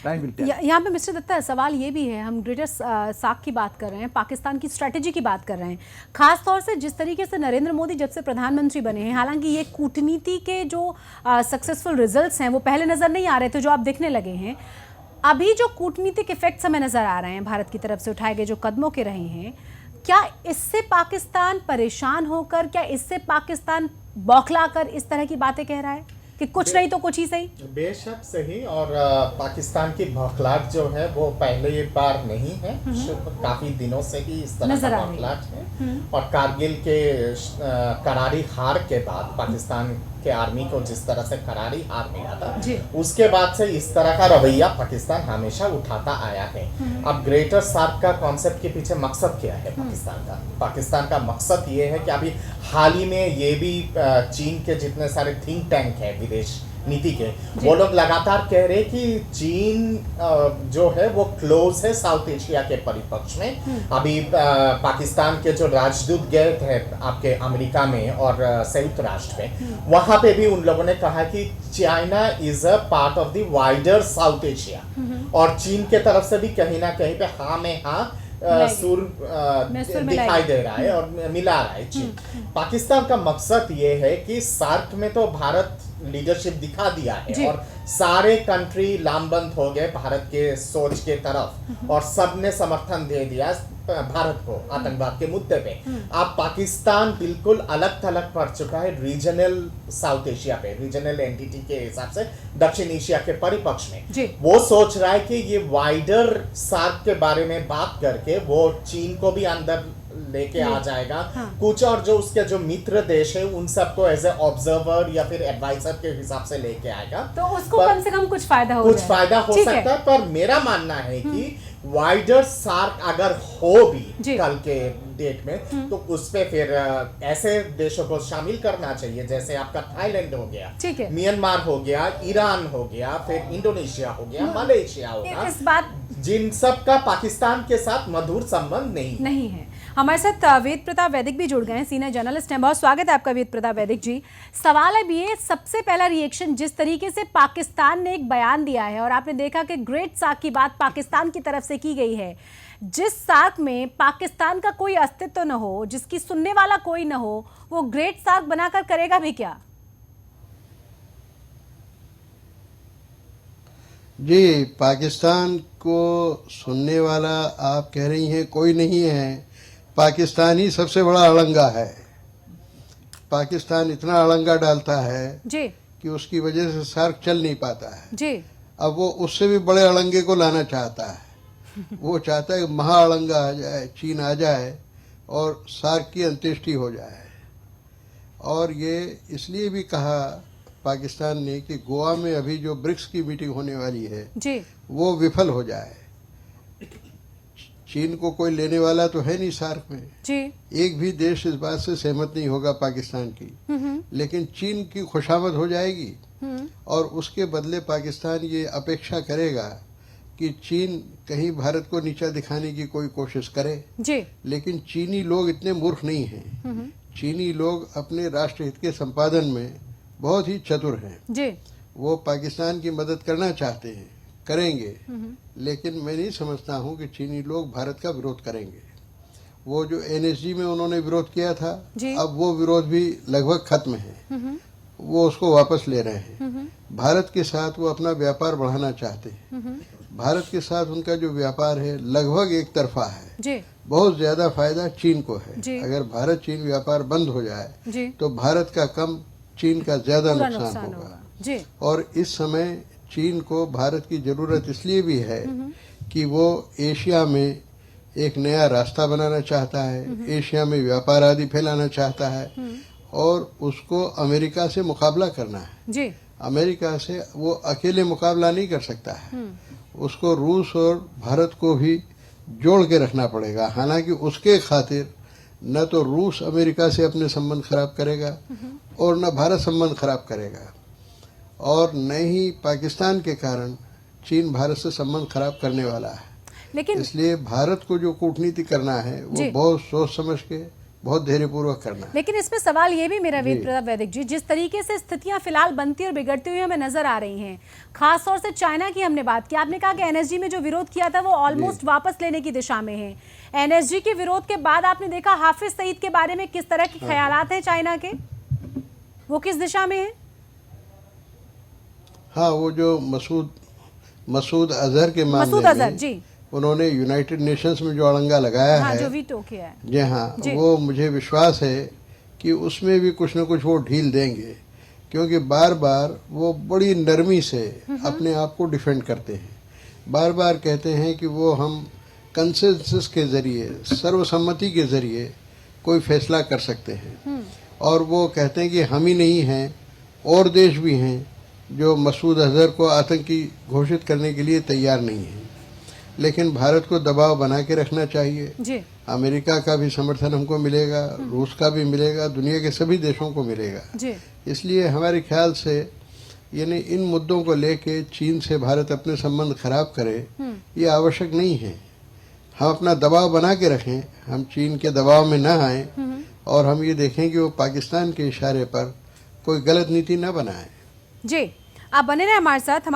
यहाँ पे मिस्टर दत्ता सवाल ये भी है, हम ग्रेटर सार्क की बात कर रहे हैं, पाकिस्तान की स्ट्रेटेजी की बात कर रहे हैं, खास तौर से जिस तरीके से नरेंद्र मोदी जब से प्रधानमंत्री बने हैं, हालांकि ये कूटनीति के जो सक्सेसफुल रिजल्ट्स हैं वो पहले नज़र नहीं आ रहे थे, जो आप दिखने लगे हैं। अभी जो कूटनीतिक इफेक्ट्स हमें नज़र आ रहे हैं भारत की तरफ से उठाए गए जो कदमों के रहे हैं, क्या इससे पाकिस्तान परेशान होकर, क्या इससे पाकिस्तान बौखलाकर इस तरह की बातें कह रहा है कि कुछ नहीं तो कुछ ही सही? बेशक सही। और पाकिस्तान की बौखलाहट जो है वो पहले बार नहीं है, काफी दिनों से ही इस तरह का बौखलाहट है। और कारगिल के करारी हार के बाद पाकिस्तान के आर्मी को जिस तरह से करारी हार मिला था, उसके बाद से इस तरह का रवैया पाकिस्तान हमेशा उठाता आया है। अब ग्रेटर सार्क का कॉन्सेप्ट के पीछे मकसद क्या है पाकिस्तान का? पाकिस्तान का मकसद ये है कि अभी हाल ही में ये भी चीन के जितने सारे थिंक टैंक है विदेश नीति के, वो लोग लगातार कह रहे कि चीन जो है वो क्लोज है साउथ एशिया के परिपक्ष में। अभी पाकिस्तान के जो राजदूत गए थे आपके अमेरिका में और संयुक्त राष्ट्र में, वहां पे भी उन लोगों ने कहा कि China is a part of the wider south Asia. और चीन के तरफ से भी कहीं ना कहीं पे हाँ में हाँ सुर दिखाई दे रहा है और मिला रहा है चीन। पाकिस्तान का मकसद ये है कि सार्क में तो भारत लीडरशिप दिखा दिया है और सारे कंट्री लामबंद हो गए भारत के सोच के तरफ, और सबने समर्थन दे दिया भारत को आतंकवाद के मुद्दे पे। अब पाकिस्तान बिल्कुल अलग थलग पड़ चुका है रीजनल साउथ एशिया पे, रीजनल एंटिटी के हिसाब से दक्षिण एशिया के परिपक्ष में। वो सोच रहा है कि ये वाइडर सार्क के बारे में बात करके वो चीन को भी अंदर लेके आ जाएगा। कुछ और जो उसके जो मित्र देश है उन सबको एज ए ऑब्जर्वर या फिर एडवाइजर के हिसाब से लेके आएगा, तो उसको कम से कम कुछ फायदा हो सकता है। पर मेरा मानना है कि वाइडर सार्क अगर हो भी कल के डेट में, तो उस पे फिर ऐसे देशों को शामिल करना चाहिए जैसे आपका थाईलैंड हो गया, म्यांमार हो गया, ईरान हो गया, फिर इंडोनेशिया हो गया, मलेशिया होगा, इस बात जिन सब का पाकिस्तान के साथ मधुर संबंध नहीं है। हमारे साथ वेद प्रताप वैदिक भी जुड़ गए हैं, सीनियर जर्नलिस्ट हैं। बहुत स्वागत है आपका वेद प्रताप वैदिक जी। सवाल अब ये, सबसे पहला रिएक्शन जिस तरीके से पाकिस्तान ने एक बयान दिया है और आपने देखा कि ग्रेट सार्क की बात पाकिस्तान की तरफ से की गई है, जिस सार्क में पाकिस्तान का कोई अस्तित्व न हो, जिसकी सुनने वाला कोई न हो, वो ग्रेट सार्क बनाकर करेगा भी क्या? जी, पाकिस्तान को सुनने वाला आप कह रही हैं कोई नहीं है, पाकिस्तान ही सबसे बड़ा अड़ंगा है। पाकिस्तान इतना अड़ंगा डालता है जी कि उसकी वजह से सार्क चल नहीं पाता है जी। अब वो उससे भी बड़े अड़ंगे को लाना चाहता है। वो चाहता है कि महाअड़ंगा आ जाए, चीन आ जाए और सार्क की अंत्येष्टि हो जाए। और ये इसलिए भी कहा पाकिस्तान ने कि गोवा में अभी जो ब्रिक्स की मीटिंग होने वाली है जी वो विफल हो जाए। चीन को कोई लेने वाला तो है नहीं सार्क में, जी एक भी देश इस बात से सहमत नहीं होगा पाकिस्तान की, लेकिन चीन की खुशामद हो जाएगी और उसके बदले पाकिस्तान ये अपेक्षा करेगा कि चीन कहीं भारत को नीचा दिखाने की कोई कोशिश करे। जी लेकिन चीनी लोग इतने मूर्ख नहीं हैं। चीनी लोग अपने राष्ट्रहित के संपादन में बहुत ही चतुर हैं। जी वो पाकिस्तान की मदद करना चाहते हैं, करेंगे, लेकिन मैं नहीं समझता हूँ कि चीनी लोग भारत का विरोध करेंगे। वो जो एनएसजी में उन्होंने विरोध किया था, अब वो विरोध भी लगभग खत्म है। वो उसको वापस ले रहे हैं। भारत के साथ वो अपना व्यापार बढ़ाना चाहते हैं। भारत के साथ उनका जो व्यापार है लगभग एक तरफा है। जी बहुत ज्यादा फायदा चीन को है। जी। अगर भारत चीन व्यापार बंद हो जाए जी तो भारत का कम, चीन का ज्यादा पूरा नुकसान होगा। होगा। जी और इस समय चीन को भारत की जरूरत इसलिए भी है कि वो एशिया में एक नया रास्ता बनाना चाहता है, एशिया में व्यापार आदि फैलाना चाहता है और उसको अमेरिका से मुकाबला करना है। जी अमेरिका से वो अकेले मुकाबला नहीं कर सकता है, उसको रूस और भारत को भी जोड़ के रखना पड़ेगा। हालांकि उसके खातिर न तो रूस अमेरिका से अपने संबंध खराब करेगा और न भारत संबंध खराब करेगा और न ही पाकिस्तान के कारण चीन भारत से संबंध खराब करने वाला है। लेकिन इसलिए भारत को जो कूटनीति करना है वो बहुत सोच समझ के, बहुत धैर्यपूर्वक करना है। लेकिन इसमें सवाल ये भी मेरा वेद प्रताप वैदिक जी, जिस तरीके से स्थितियां फिलहाल बनती और बिगड़ती हुई हमें नजर आ रही हैं, खास तौर से चाइना की हमने बात की, आपने कहा कि एनएसजी में जो विरोध किया था वो ऑलमोस्ट वापस लेने की दिशा में है। एनएसजी के विरोध के बाद आपने देखा हाफिज सईद के बारे में किस तरह के ख्यालात हैं चाइना के, वो किस दिशा में है? हाँ, वो जो मसूद अजहर के मसूद मामले अजहर में जी, उन्होंने यूनाइटेड नेशंस में जो अड़ंगा लगाया हाँ, है, जो वीटो किया है, जी हाँ, जी। वो मुझे विश्वास है कि उसमें भी कुछ न कुछ वो ढील देंगे, क्योंकि बार बार वो बड़ी नरमी से अपने आप को डिफेंड करते हैं। बार बार कहते हैं कि वो हम कंसेंसस के जरिए, सर्वसम्मति के जरिए कोई फैसला कर सकते हैं और वो कहते हैं कि हम ही नहीं हैं, और देश भी हैं जो मसूद अजहर को आतंकी घोषित करने के लिए तैयार नहीं हैं। लेकिन भारत को दबाव बना के रखना चाहिए। जी अमेरिका का भी समर्थन हमको मिलेगा, रूस का भी मिलेगा, दुनिया के सभी देशों को मिलेगा। जी इसलिए हमारे ख्याल से यानी इन मुद्दों को लेके चीन से भारत अपने संबंध खराब करे, ये आवश्यक नहीं है। हम अपना दबाव बना के रखें, हम चीन के दबाव में न आए और हम ये देखें कि वो पाकिस्तान के इशारे पर कोई गलत नीति न बनाए। जी, आप बने रहे हमारे साथ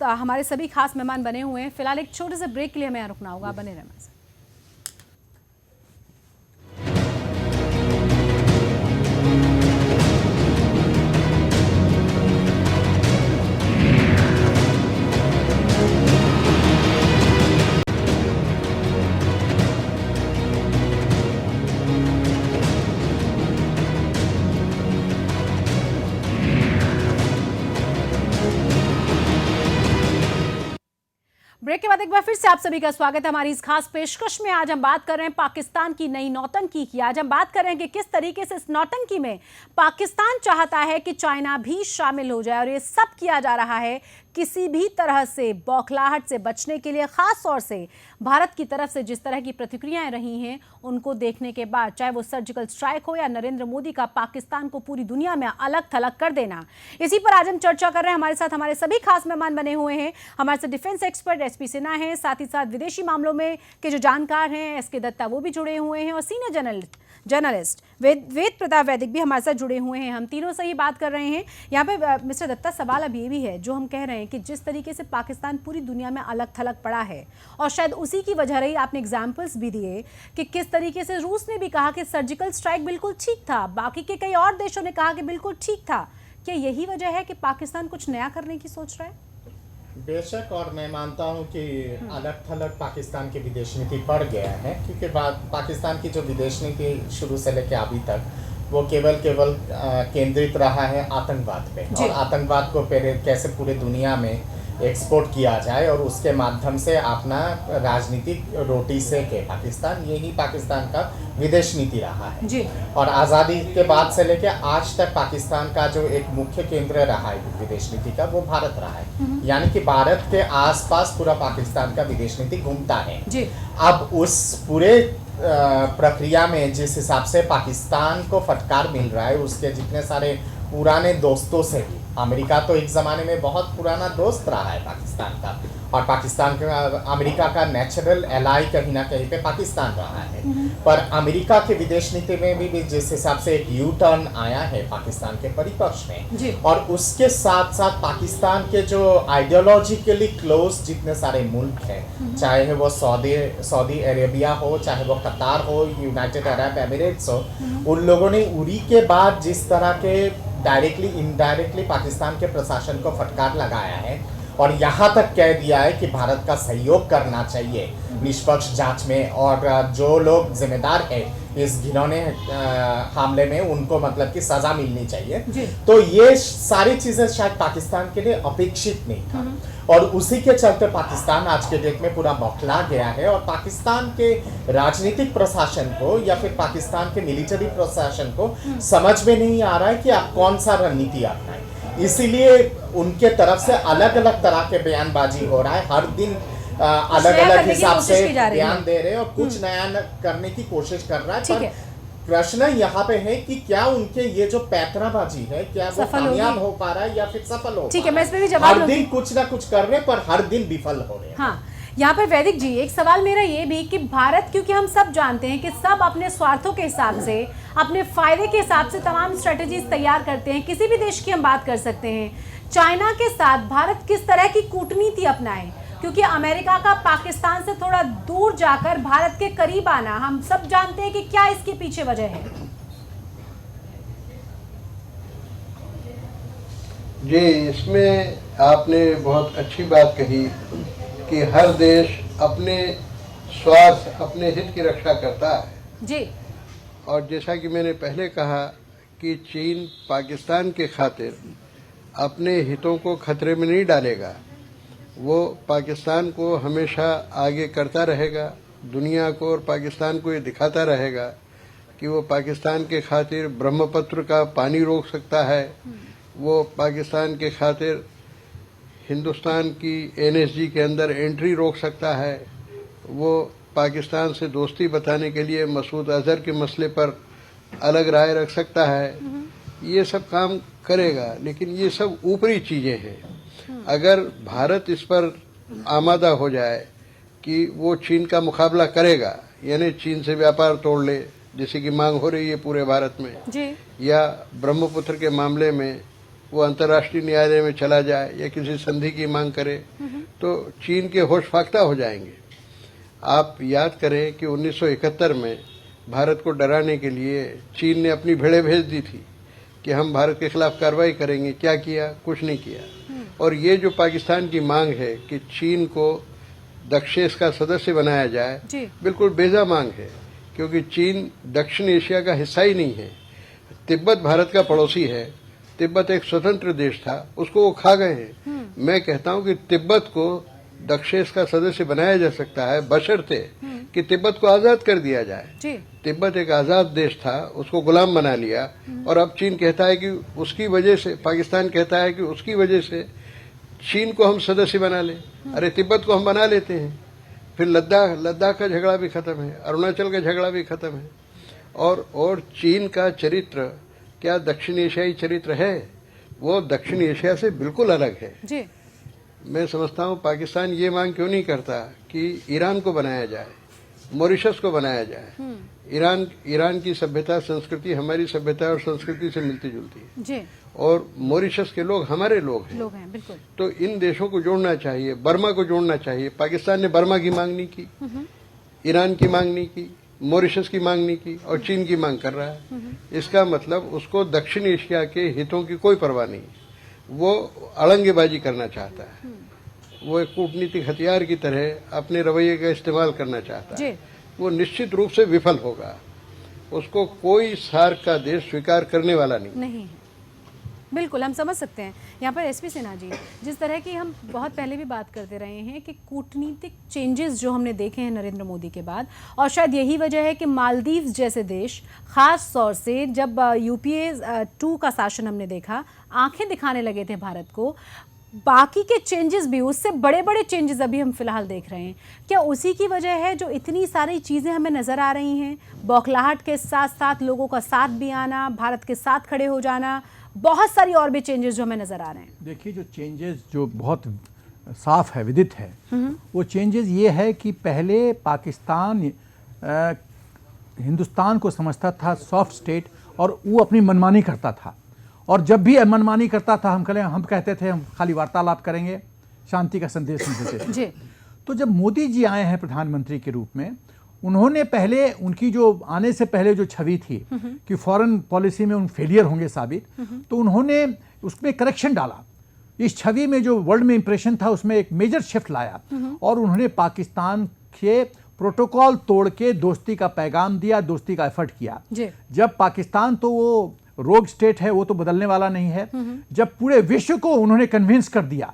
हमारे सभी खास मेहमान बने हुए हैं। फिलहाल एक छोटे से ब्रेक के लिए हमें यहाँ रुकना होगा, बने रहे हमारे साथ। ब्रेक के बाद एक बार फिर से आप सभी का स्वागत है हमारी इस खास पेशकश में। आज हम बात कर रहे हैं पाकिस्तान की नई नौटंकी की। आज हम बात कर रहे हैं कि किस तरीके से इस नौटंकी में पाकिस्तान चाहता है कि चाइना भी शामिल हो जाए और ये सब किया जा रहा है किसी भी तरह से बौखलाहट से बचने के लिए। खास तौर से भारत की तरफ से जिस तरह की प्रतिक्रियाएं रही हैं उनको देखने के बाद, चाहे वो सर्जिकल स्ट्राइक हो या नरेंद्र मोदी का पाकिस्तान को पूरी दुनिया में अलग थलग कर देना, इसी पर आज हम चर्चा कर रहे हैं। हमारे साथ हमारे सभी खास मेहमान बने हुए हैं। हमारे साथ डिफेंस एक्सपर्ट एसपी सिन्हा हैं, साथ ही साथ विदेशी मामलों में के जो जानकार हैं एसके दत्ता, वो भी जुड़े हुए हैं और सीनियर जर्नलिस्ट वेद प्रताप वैदिक भी हमारे साथ जुड़े हुए हैं। हम तीनों से ही बात कर रहे हैं। यहाँ पे मिस्टर दत्ता, सवाल अब ये भी है जो हम कह रहे हैं कि जिस तरीके से पाकिस्तान पूरी दुनिया में अलग थलग पड़ा है और शायद उसी की वजह रही, आपने एग्जाम्पल्स भी दिए कि किस तरीके से रूस ने भी कहा कि सर्जिकल स्ट्राइक बिल्कुल ठीक था, बाकी के कई और देशों ने कहा कि बिल्कुल ठीक था। क्या यही वजह है कि पाकिस्तान कुछ नया करने की सोच रहा है? बेशक, और मैं मानता हूं कि अलग थलग पाकिस्तान की विदेश नीति पड़ गया है, क्योंकि पाकिस्तान की जो विदेश नीति शुरू से लेकर अभी तक वो केवल केंद्रित रहा है आतंकवाद पे, और आतंकवाद को कैसे पूरे दुनिया में एक्सपोर्ट किया जाए और उसके माध्यम से अपना राजनीतिक रोटी सेके पाकिस्तान। यही पाकिस्तान का विदेश नीति रहा है जी। और आज़ादी के बाद से लेकर आज तक पाकिस्तान का जो एक मुख्य केंद्र रहा है विदेश नीति का, वो भारत रहा है। यानी कि भारत के आसपास पूरा पाकिस्तान का विदेश नीति घूमता है जी। अब उस पूरे प्रक्रिया में जिस हिसाब से पाकिस्तान को फटकार मिल रहा है, उसके जितने सारे पुराने दोस्तों से भी, अमेरिका तो एक ज़माने में बहुत पुराना दोस्त रहा है पाकिस्तान का, और पाकिस्तान का अमेरिका का नेचुरल एलाई कहीं ना कहीं पे पाकिस्तान रहा है। पर अमेरिका के विदेश नीति में भी जिस हिसाब से एक यू टर्न आया है पाकिस्तान के परिपक्ष में जी। और उसके साथ साथ पाकिस्तान के जो आइडियोलॉजिकली क्लोज जितने सारे मुल्क हैं, चाहे वो सऊदी अरेबिया हो, चाहे वो कतार हो, यूनाइटेड अरब एमिरेट्स हो, उन लोगों ने उरी के बाद जिस तरह के डायरेक्टली इनडायरेक्टली पाकिस्तान के प्रशासन को फटकार लगाया है और यहाँ तक कह दिया है कि भारत का सहयोग करना चाहिए निष्पक्ष जांच में, और जो लोग जिम्मेदार है इस घिनौने हमले में उनको मतलब कि सजा मिलनी चाहिए। तो ये सारी चीजें शायद पाकिस्तान के लिए अपेक्षित नहीं था और उसी के चलते पाकिस्तान आज के डेट में पूरा बौखला गया है और पाकिस्तान के राजनीतिक प्रशासन को या फिर पाकिस्तान के मिलिट्री प्रशासन को समझ में नहीं आ रहा है कि आप कौन सा रणनीति अपनाएं। इसीलिए उनके तरफ से अलग अलग तरह के बयानबाजी हो रहा है, हर दिन अलग अलग हिसाब से बयान दे रहे हैं और कुछ नया करने की कोशिश कर रहा है। पर प्रश्न यहाँ पे है कि क्या उनके ये जो पैतराबाजी है क्या वो कामयाब हो पा रहा है या फिर सफल हो? ठीक है, मैं इसमें भी जवाब हर दिन कुछ ना कुछ कर रहे हैं पर हर दिन विफल हो रहे हैं। हाँ, यहाँ पर वैदिक जी एक सवाल मेरा ये भी कि भारत, क्योंकि हम सब जानते हैं कि सब अपने स्वार्थों के हिसाब से, अपने फायदे के हिसाब से तमाम स्ट्रेटेजीज तैयार करते हैं। किसी भी देश की हम बात कर सकते हैं, चाइना के साथ भारत किस तरह की कूटनीति अपनाए, क्योंकि अमेरिका का पाकिस्तान से थोड़ा दूर जाकर भारत के करीब आना, हम सब जानते हैं कि क्या इसके पीछे वजह है। जी, इसमें आपने बहुत अच्छी बात कही कि हर देश अपने स्वार्थ, अपने हित की रक्षा करता है जी। और जैसा कि मैंने पहले कहा कि चीन पाकिस्तान के खातिर अपने हितों को खतरे में नहीं डालेगा, वो पाकिस्तान को हमेशा आगे करता रहेगा, दुनिया को और पाकिस्तान को ये दिखाता रहेगा कि वो पाकिस्तान के खातिर ब्रह्मपुत्र का पानी रोक सकता है, वो पाकिस्तान के खातिर हिंदुस्तान की एनएसजी के अंदर एंट्री रोक सकता है, वो पाकिस्तान से दोस्ती बताने के लिए मसूद अजहर के मसले पर अलग राय रख सकता है। ये सब काम करेगा, लेकिन ये सब ऊपरी चीजें हैं। अगर भारत इस पर आमादा हो जाए कि वो चीन का मुकाबला करेगा, यानी चीन से व्यापार तोड़ ले, जैसे कि मांग हो रही है पूरे भारत में जी। या ब्रह्मपुत्र के मामले में वो अंतर्राष्ट्रीय न्यायालय में चला जाए या किसी संधि की मांग करे, तो चीन के होश फाख्ता हो जाएंगे। आप याद करें कि 1971 में भारत को डराने के लिए चीन ने अपनी भेड़ें भेज दी थी कि हम भारत के खिलाफ कार्रवाई करेंगे। क्या किया? कुछ नहीं किया। और ये जो पाकिस्तान की मांग है कि चीन को दक्षेश का सदस्य बनाया जाए, बिल्कुल बेजा मांग है, क्योंकि चीन दक्षिण एशिया का हिस्सा ही नहीं है। तिब्बत भारत का पड़ोसी है, तिब्बत एक स्वतंत्र देश था, उसको वो खा गए हैं। मैं कहता हूं कि तिब्बत को दक्षेश का सदस्य बनाया जा सकता है, बशर्ते कि तिब्बत को आजाद कर दिया जाए। तिब्बत एक आजाद देश था, उसको गुलाम बना लिया और अब चीन कहता है कि उसकी वजह से, पाकिस्तान कहता है कि उसकी वजह से चीन को हम सदस्य बना लें। अरे तिब्बत को हम बना लेते हैं, फिर लद्दाख का झगड़ा भी खत्म है, अरुणाचल का झगड़ा भी खत्म है। और चीन का चरित्र क्या दक्षिण एशियाई चरित्र है? वो दक्षिण एशिया से बिल्कुल अलग है जी। मैं समझता हूँ पाकिस्तान ये मांग क्यों नहीं करता कि ईरान को बनाया जाए, मॉरिशस को बनाया जाए। ईरान की सभ्यता संस्कृति हमारी सभ्यता और संस्कृति से मिलती जुलती है जी। और मॉरिशस के लोग हमारे लोग हैं बिल्कुल। तो इन देशों को जोड़ना चाहिए, बर्मा को जोड़ना चाहिए। पाकिस्तान ने बर्मा की मांग नहीं की, ईरान की मांग नहीं की, मॉरिशस की मांग नहीं की और चीन की मांग कर रहा है। इसका मतलब उसको दक्षिण एशिया के हितों की कोई परवाह नहीं, वो अड़ंगेबाजी करना चाहता है, वो एक कूटनीतिक हथियार की तरह अपने रवैये का इस्तेमाल करना चाहता है। वो निश्चित रूप से विफल होगा, उसको कोई सार्क का देश स्वीकार करने वाला नहीं। बिल्कुल हम समझ सकते हैं। यहाँ पर एसपी सिन्हा जी, जिस तरह की हम बहुत पहले भी बात करते रहे हैं कि कूटनीतिक चेंजेस जो हमने देखे हैं नरेंद्र मोदी के बाद, और शायद यही वजह है कि मालदीव जैसे देश खास तौर से जब यूपीए 2 का शासन हमने देखा, आंखें दिखाने लगे थे भारत को, बाकी के चेंजेस भी, उससे बड़े बड़े चेंजेस अभी हम फिलहाल देख रहे हैं। क्या उसी की वजह है जो इतनी सारी चीज़ें हमें नज़र आ रही हैं? बौखलाहट के साथ साथ लोगों का साथ भी आना, भारत के साथ खड़े हो जाना, बहुत सारी और भी चेंजेस जो हमें नज़र आ रहे हैं। देखिए, जो चेंजेस जो बहुत साफ है, विदित है, वो चेंजेस ये है कि पहले पाकिस्तान हिंदुस्तान को समझता था सॉफ्ट स्टेट और वो अपनी मनमानी करता था, और जब भी मनमानी करता था हम कहते थे हम खाली वार्तालाप करेंगे, शांति का संदेश नहीं देते थे। तो जब मोदी जी आए हैं प्रधानमंत्री के रूप में, उन्होंने पहले उनकी जो आने से पहले जो छवि थी कि फॉरेन पॉलिसी में उन फेलियर होंगे साबित, तो उन्होंने उसमें करेक्शन डाला। इस छवि में जो वर्ल्ड में इंप्रेशन था उसमें एक मेजर शिफ्ट लाया, और उन्होंने पाकिस्तान के प्रोटोकॉल तोड़ के दोस्ती का पैगाम दिया, दोस्ती का एफर्ट किया। जब पाकिस्तान तो वो रोग स्टेट है, वो तो बदलने वाला नहीं है, जब पूरे विश्व को उन्होंने कन्विंस कर दिया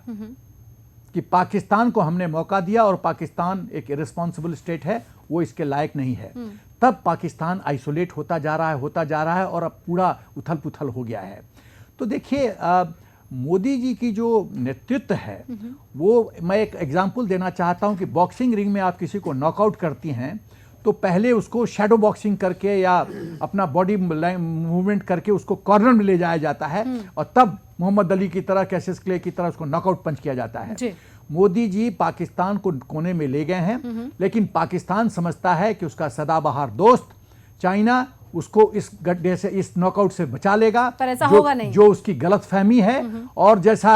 कि पाकिस्तान को हमने मौका दिया और पाकिस्तान एक इरेस्पॉन्सिबल स्टेट है, वो इसके लायक नहीं है, तब पाकिस्तान आइसोलेट होता जा रहा है और अब पूरा उथल पुथल हो गया है। तो देखिए, मोदी जी की जो नेतृत्व है, वो मैं एक एग्जांपल देना चाहता हूं कि बॉक्सिंग रिंग में आप किसी को नॉकआउट करती हैं तो पहले उसको शैडो बॉक्सिंग करके या अपना बॉडी मूवमेंट करके उसको कॉर्नर में ले जाया जाता है, और तब मोहम्मद अली की तरह, कैसिस क्ले की तरह उसको नॉकआउट पंच किया जाता है। मोदी जी पाकिस्तान को कोने में ले गए हैं, लेकिन पाकिस्तान समझता है कि उसका सदाबहार दोस्त चाइना उसको इस गड्ढे से, इस नॉकआउट से बचा लेगा, पर ऐसा होगा नहीं। जो उसकी गलतफहमी है। और जैसा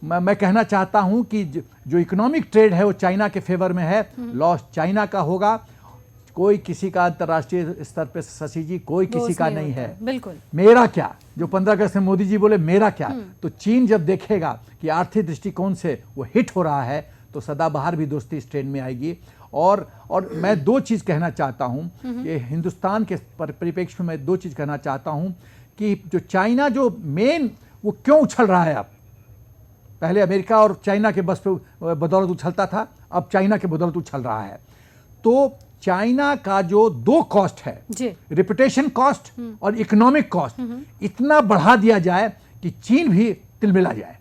मैं कहना चाहता हूं कि जो इकोनॉमिक ट्रेड है वो चाइना के फेवर में है, लॉस चाइना का होगा। कोई किसी का अंतर्राष्ट्रीय स्तर पे, शशि जी, कोई किसी का नहीं है। बिल्कुल। मेरा क्या, जो 15 अगस्त में मोदी जी बोले मेरा क्या, तो चीन जब देखेगा कि आर्थिक दृष्टिकोण से वो हिट हो रहा है, तो सदाबहार भी दोस्ती इस ट्रेंड में आएगी। और मैं दो चीज़ कहना चाहता हूँ कि हिंदुस्तान के परिप्रेक्ष्य में मैं दो चीज़ कहना चाहता हूँ कि जो चाइना जो मेन वो क्यों उछल रहा है अब, पहले अमेरिका और चाइना के बस पे बदौलत उछलता था, अब चाइना के बदौलत उछल रहा है। तो चाइना का जो दो कॉस्ट है, रेपुटेशन कॉस्ट और इकोनॉमिक कॉस्ट, इतना बढ़ा दिया जाए कि चीन भी तिलमिला जाए।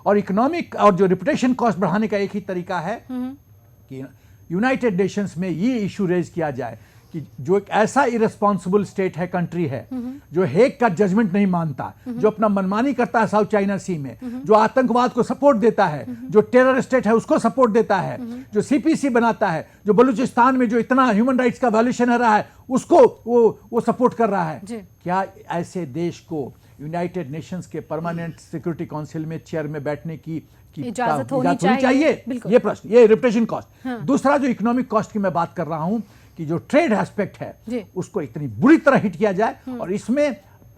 और इकोनॉमिक और जो रेपुटेशन कॉस्ट बढ़ाने का एक ही तरीका है कि यूनाइटेड नेशंस में ये इशू रेज किया जाए कि जो एक ऐसा इरेस्पॉन्सिबल स्टेट है, कंट्री है, जो हेग का जजमेंट नहीं मानता, जो अपना मनमानी करता है साउथ चाइना सी में, जो आतंकवाद को सपोर्ट देता है, जो टेरर स्टेट है उसको सपोर्ट देता है, जो सीपीसी बनाता है, जो बलूचिस्तान में जो इतना ह्यूमन राइट्स का वायलेशन हो रहा है उसको वो सपोर्ट कर रहा है। क्या ऐसे देश को यूनाइटेड नेशंस के परमानेंट सिक्योरिटी काउंसिल में चेयर में बैठने की इजाजत होनी चाहिए? ये प्रश्न, ये रेपुटेशन कॉस्ट। दूसरा जो इकोनॉमिक कॉस्ट की मैं बात कर रहा हूं कि जो ट्रेड एस्पेक्ट है उसको इतनी बुरी तरह हिट किया जाए, और इसमें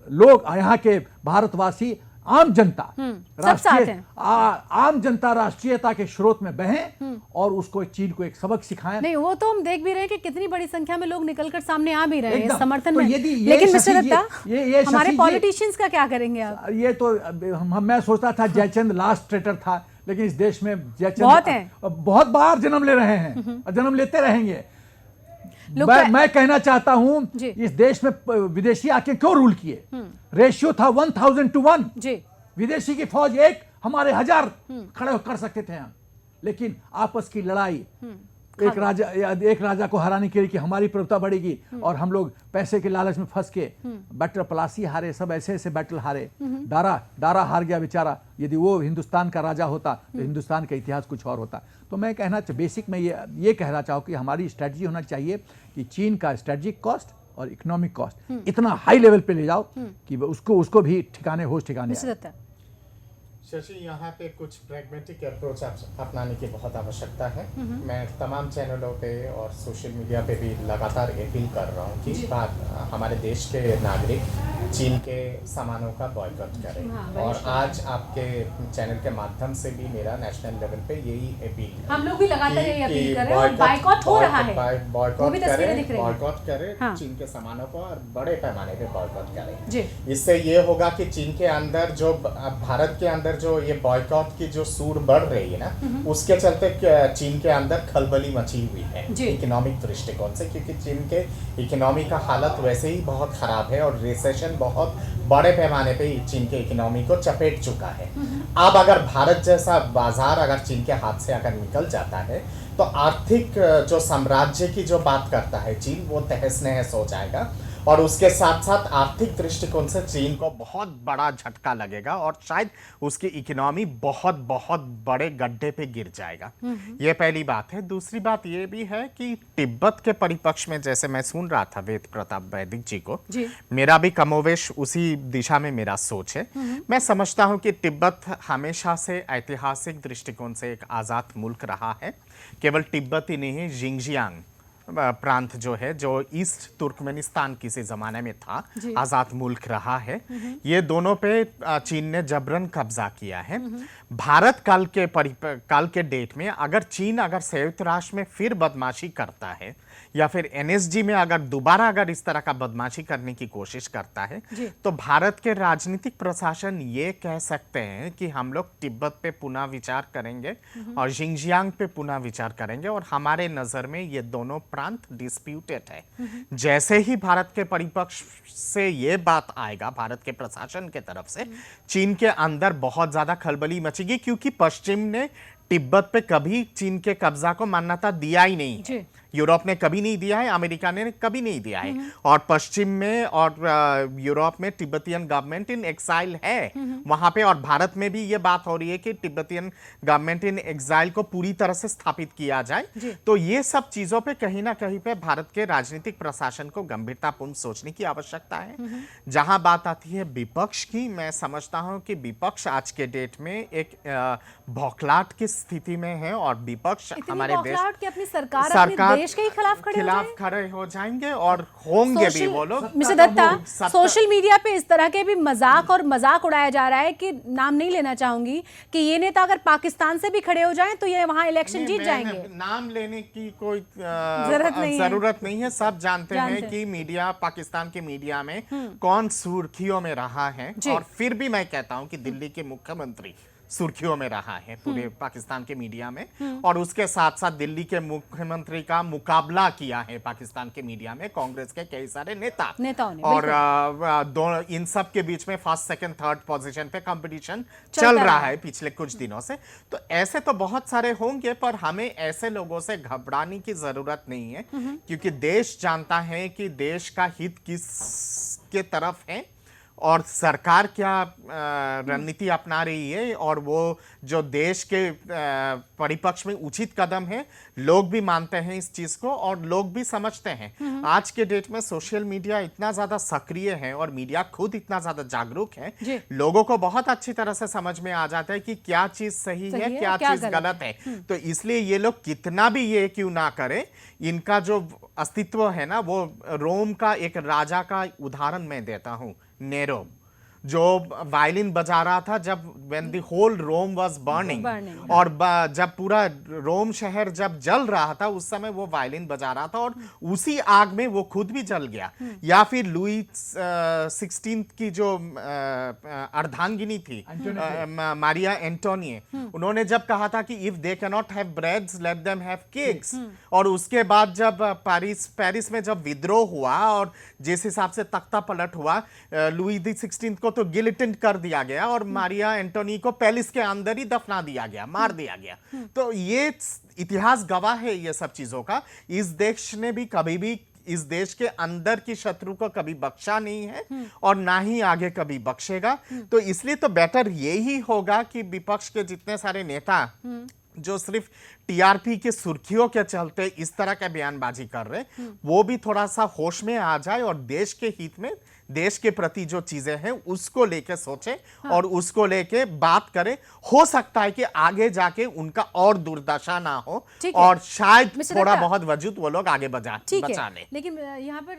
लोग, यहाँ के भारतवासी, आम जनता, आम जनता राष्ट्रीयता के स्रोत में बहें और उसको चीन को एक सबक सिखाएं। नहीं, वो तो हम देख भी रहे हैं कि कितनी बड़ी संख्या में लोग निकलकर सामने आ भी रहे हैं समर्थन में। लेकिन मिस्टर दत्ता, हमारे पॉलिटिशियंस का क्या करेंगे आप? ये तो मैं सोचता था जयचंद लास्ट ट्रेटर था, लेकिन इस देश में जयचंद बहुत बार जन्म ले रहे हैं और जन्म लेते रहेंगे। मैं कहना चाहता हूं इस देश में विदेशी आके क्यों रूल किए? रेशियो था 1000 to 1। विदेशी की फौज एक, हमारे 1000 खड़े कर सकते थे हम, लेकिन आपस की लड़ाई, एक राजा को हराने के लिए कि हमारी प्रभुता बढ़ेगी, और हम लोग पैसे के लालच में फंस के बैटल प्लासी हारे, सब ऐसे ऐसे बैटल हारे। दारा हार गया बेचारा। यदि वो हिंदुस्तान का राजा होता तो हिंदुस्तान का इतिहास कुछ और होता। तो मैं कहना बेसिक में ये कहना चाहूँ कि हमारी स्ट्रेटजी होना चाहिए कि चीन का स्ट्रेटजिक कॉस्ट और इकोनॉमिक कॉस्ट इतना हाई लेवल पे ले जाओ कि उसको भी ठिकाने आए। शशि, यहाँ पे कुछ प्रैग्मेटिक अप्रोच अपनाने की बहुत आवश्यकता है। मैं तमाम चैनलों पे और सोशल मीडिया पे भी लगातार अपील कर रहा हूँ कि हमारे देश के नागरिक चीन के सामानों का बॉयकॉट करें। और आज आपके चैनल के माध्यम से भी मेरा नेशनल लेवल पे यही अपील है। हम लोग भी लगातार यही अपील कर रहे हैं और बायकॉट हो रहा है, वो भी तस्वीरें दिख रही हैं। बॉयकॉट करें हाँ। चीन के सामानों को और बड़े पैमाने पे बॉयकॉट करें जी। इससे ये होगा कि चीन के अंदर जो भारत के अंदर जो ये बॉयकॉट की जो सूर बढ़ रही है ना, उसके चलते चीन के अंदर खलबली मची हुई है इकोनॉमिक दृष्टिकोण से, क्योंकि चीन के इकोनॉमी का हालत वैसे ही बहुत खराब है और रिसेशन बहुत बड़े पैमाने पे चीन के इकोनॉमी को चपेट चुका है। अब अगर भारत जैसा बाजार अगर चीन के हाथ से अगर निकल जाता है तो आर्थिक जो साम्राज्य की जो बात करता है चीन, वो तहस नहस हो जाएगा और उसके साथ साथ आर्थिक दृष्टिकोण से चीन को बहुत बड़ा झटका लगेगा और शायद उसकी इकोनॉमी बहुत बहुत बड़े गड्ढे पे गिर जाएगा। ये पहली बात है। दूसरी बात ये भी है कि तिब्बत के परिपक्ष में जैसे मैं सुन रहा था वेद प्रताप वैदिक जी को, मेरा भी कमोवेश उसी दिशा में मेरा सोच है। मैं समझता हूँ कि तिब्बत हमेशा से ऐतिहासिक दृष्टिकोण से एक आज़ाद मुल्क रहा है। केवल तिब्बत ही नहीं, जिंगजियांग प्रांत जो है, जो ईस्ट तुर्कमेनिस्तान किसी जमाने में था, आज़ाद मुल्क रहा है। ये दोनों पे चीन ने जबरन कब्जा किया है। भारत काल के डेट में अगर चीन अगर संयुक्त राष्ट्र में फिर बदमाशी करता है या फिर एनएसजी में अगर दोबारा अगर इस तरह का बदमाशी करने की कोशिश करता है तो भारत के राजनीतिक प्रशासन ये कह सकते हैं कि हम लोग तिब्बत पे पुनः विचार करेंगे और जिंगजियांग पे पुनः विचार करेंगे और हमारे नजर में ये दोनों प्रांत डिस्प्यूटेड है। जैसे ही भारत के परिपक्ष से ये बात आएगा, भारत के प्रशासन के तरफ से, चीन के अंदर बहुत ज्यादा खलबली मचेगी, क्योंकि पश्चिम ने तिब्बत पे कभी चीन के कब्जा को मान्यता दिया ही नहीं है। यूरोप ने कभी नहीं दिया है, अमेरिका ने कभी नहीं दिया है और पश्चिम में और यूरोप में तिब्बतियन गवर्नमेंट इन एक्साइल है वहां पे। और भारत में भी ये बात हो रही है कि तिब्बतियन गवर्नमेंट इन एक्साइल को पूरी तरह से स्थापित किया जाए। तो ये सब चीजों पे कहीं ना कहीं पे भारत के राजनीतिक प्रशासन को गंभीरतापूर्ण सोचने की आवश्यकता है। जहां बात आती है विपक्ष की, मैं समझता हूं कि विपक्ष आज के डेट में एक बौखलाहट की स्थिति में है और विपक्ष हमारे देश की अपनी सरकार देश के खिलाफ खड़े हो जाएंगे और होंगे भी वो लोग। मिस्टर दत्ता, सोशल मीडिया पे इस तरह के भी मजाक उड़ाया जा रहा है कि नाम नहीं लेना चाहूंगी कि ये नेता अगर पाकिस्तान से भी खड़े हो जाएं तो ये वहां इलेक्शन जीत जाएंगे। नाम लेने की कोई जरूरत नहीं है। सब जानते हैं कि मीडिया, पाकिस्तान के मीडिया में कौन सुर्खियों में रहा है और फिर भी मैं कहता हूं कि दिल्ली के मुख्यमंत्री सुर्खियों में रहा है पूरे पाकिस्तान के मीडिया में और उसके साथ साथ दिल्ली के मुख्यमंत्री का मुकाबला किया है पाकिस्तान के मीडिया में कांग्रेस के कई सारे नेताओं ने और दोनों इन सब के बीच में फर्स्ट, सेकंड, थर्ड पोजीशन पे कंपटीशन चल रहा है पिछले कुछ दिनों से। तो ऐसे तो बहुत सारे होंगे, पर हमें ऐसे लोगों से घबराने की जरूरत नहीं है, क्योंकि देश जानता है कि देश का हित किस के तरफ है और सरकार क्या रणनीति अपना रही है और वो जो देश के परिपक्ष में उचित कदम है, लोग भी मानते हैं इस चीज को और लोग भी समझते हैं। आज के डेट में सोशल मीडिया इतना ज्यादा सक्रिय है और मीडिया खुद इतना ज्यादा जागरूक है, लोगों को बहुत अच्छी तरह से समझ में आ जाता है कि क्या चीज सही है, क्या चीज गलत है। तो इसलिए ये लोग कितना भी ये क्यों ना करें, इनका जो अस्तित्व है ना, वो रोम का एक राजा का उदाहरण मैं देता हूं, नेरो, जो वायलिन बजा रहा था जब when the whole Rome was burning और जब पूरा रोम शहर जब जल रहा था उस समय वो वायलिन बजा रहा था और उसी आग में वो खुद भी जल गया। या फिर लुई 16 की जो अर्धांगिनी थी मारिया एंटोनिए, उन्होंने जब कहा था कि if they can not have breads let them have cakes, और उसके बाद जब पेरिस में जब विद्रोह हुआ और जिस हिसाब से तख्ता पलट हुआ, लुई 16 को तो गिलिटिन कर दिया गया और मारिया एंटोनी को पैलेस के अंदर ही दफना दिया गया, मार दिया गया। तो ये इतिहास गवाह है ये सब चीजों का। इस देश ने भी कभी भी इस देश के अंदर की शत्रु को कभी बख्शा नहीं है और ना ही आगे कभी बख्शेगा। तो इसलिए तो बेटर यही होगा कि विपक्ष के जितने सारे नेता जो सिर्फ टीआरपी के सुर्खियों के चलते इस तरह का बयानबाजी कर रहे, वो भी थोड़ा सा होश में आ जाए और देश के हित में देश के प्रति जो चीजें हैं उसको लेके सोचे और उसको लेके बात करें। हो सकता है कि आगे जाके उनका और दुर्दशा ना हो ठीक है। और शायद मिस्टर थोड़ा दत्ता, बहुत वजूद वो लोग आगे ठीक बचा है, लें। लेकिन यहाँ पर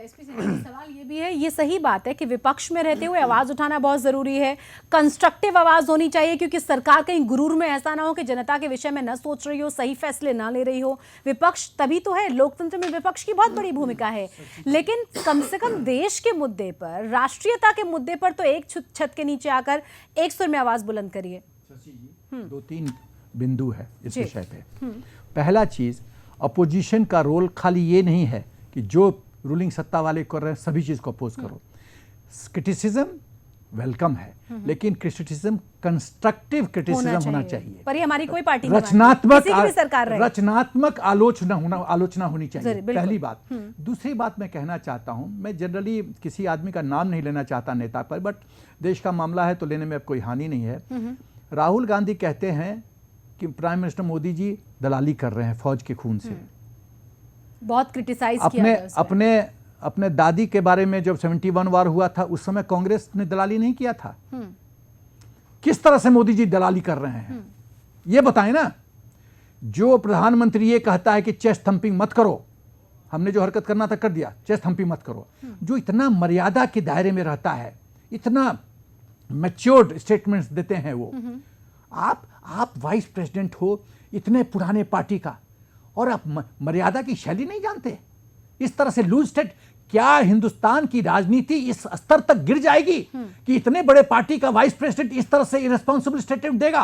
एसपी सिन्हा जी, सवाल ये भी है, ये सही बात है कि विपक्ष में रहते हुए आवाज उठाना बहुत जरूरी है, कंस्ट्रक्टिव आवाज होनी चाहिए, क्योंकि सरकार कहीं गुरूर में ऐसा ना हो कि जनता के विषय में न सोच रही हो, सही फैसले ना ले रही हो। विपक्ष तभी तो है, लोकतंत्र में विपक्ष की बहुत बड़ी भूमिका है, लेकिन कम से कम देश के मुद्दे पर, राष्ट्रीयता के मुद्दे पर तो एक छत के नीचे आकर एक सुर में आवाज बुलंद करिए। शशि जी, 2-3 बिंदु है इस विषय पे। पहला चीज, अपोजिशन का रोल खाली ये नहीं है कि जो रूलिंग सत्ता वाले कर रहे हैं सभी चीज को अपोज करो। क्रिटिसिज्म वेलकम है, लेकिन क्रिटिसिज्म कंस्ट्रक्टिव क्रिटिसिज्म होना चाहिए। पर ये हमारी कोई पार्टी नहीं रचनात्मक मानती, किसी की भी सरकार रहे। रचनात्मक आलोचना होनी चाहिए, बिल्कुल। पहली बात। दूसरी बात मैं कहना चाहता हूं, मैं जनरली किसी आदमी का नाम नहीं लेना चाहता नेता पर, बट देश का मामला है तो लेने में अब कोई हानि नहीं है। राहुल गांधी कहते हैं कि प्राइम मिनिस्टर मोदी जी दलाली कर रहे हैं फौज के खून से। बहुत क्रिटिसाइज किया गया उसमें। अपने दादी के बारे में जब 71 वार हुआ था उस समय कांग्रेस ने दलाली नहीं किया था। किस तरह से मोदी जी दलाली कर रहे हैं ये बताएं ना। जो प्रधानमंत्री ये कहता है कि चेस्ट थंपिंग मत करो, हमने जो हरकत करना था कर दिया, चेस्ट थंपिंग मत करो, जो इतना मर्यादा के दायरे में रहता है, इतना मैच्योर्ड स्टेटमेंट्स देते हैं वो। आप वाइस प्रेसिडेंट हो इतने पुराने पार्टी का, और आप मर्यादा की शैली नहीं जानते। इस तरह से लूज स्टेट, क्या हिंदुस्तान की राजनीति इस स्तर तक गिर जाएगी कि इतने बड़े पार्टी का वाइस प्रेसिडेंट इस तरह से इरेस्पॉन्सिबल स्टेटमेंट देगा?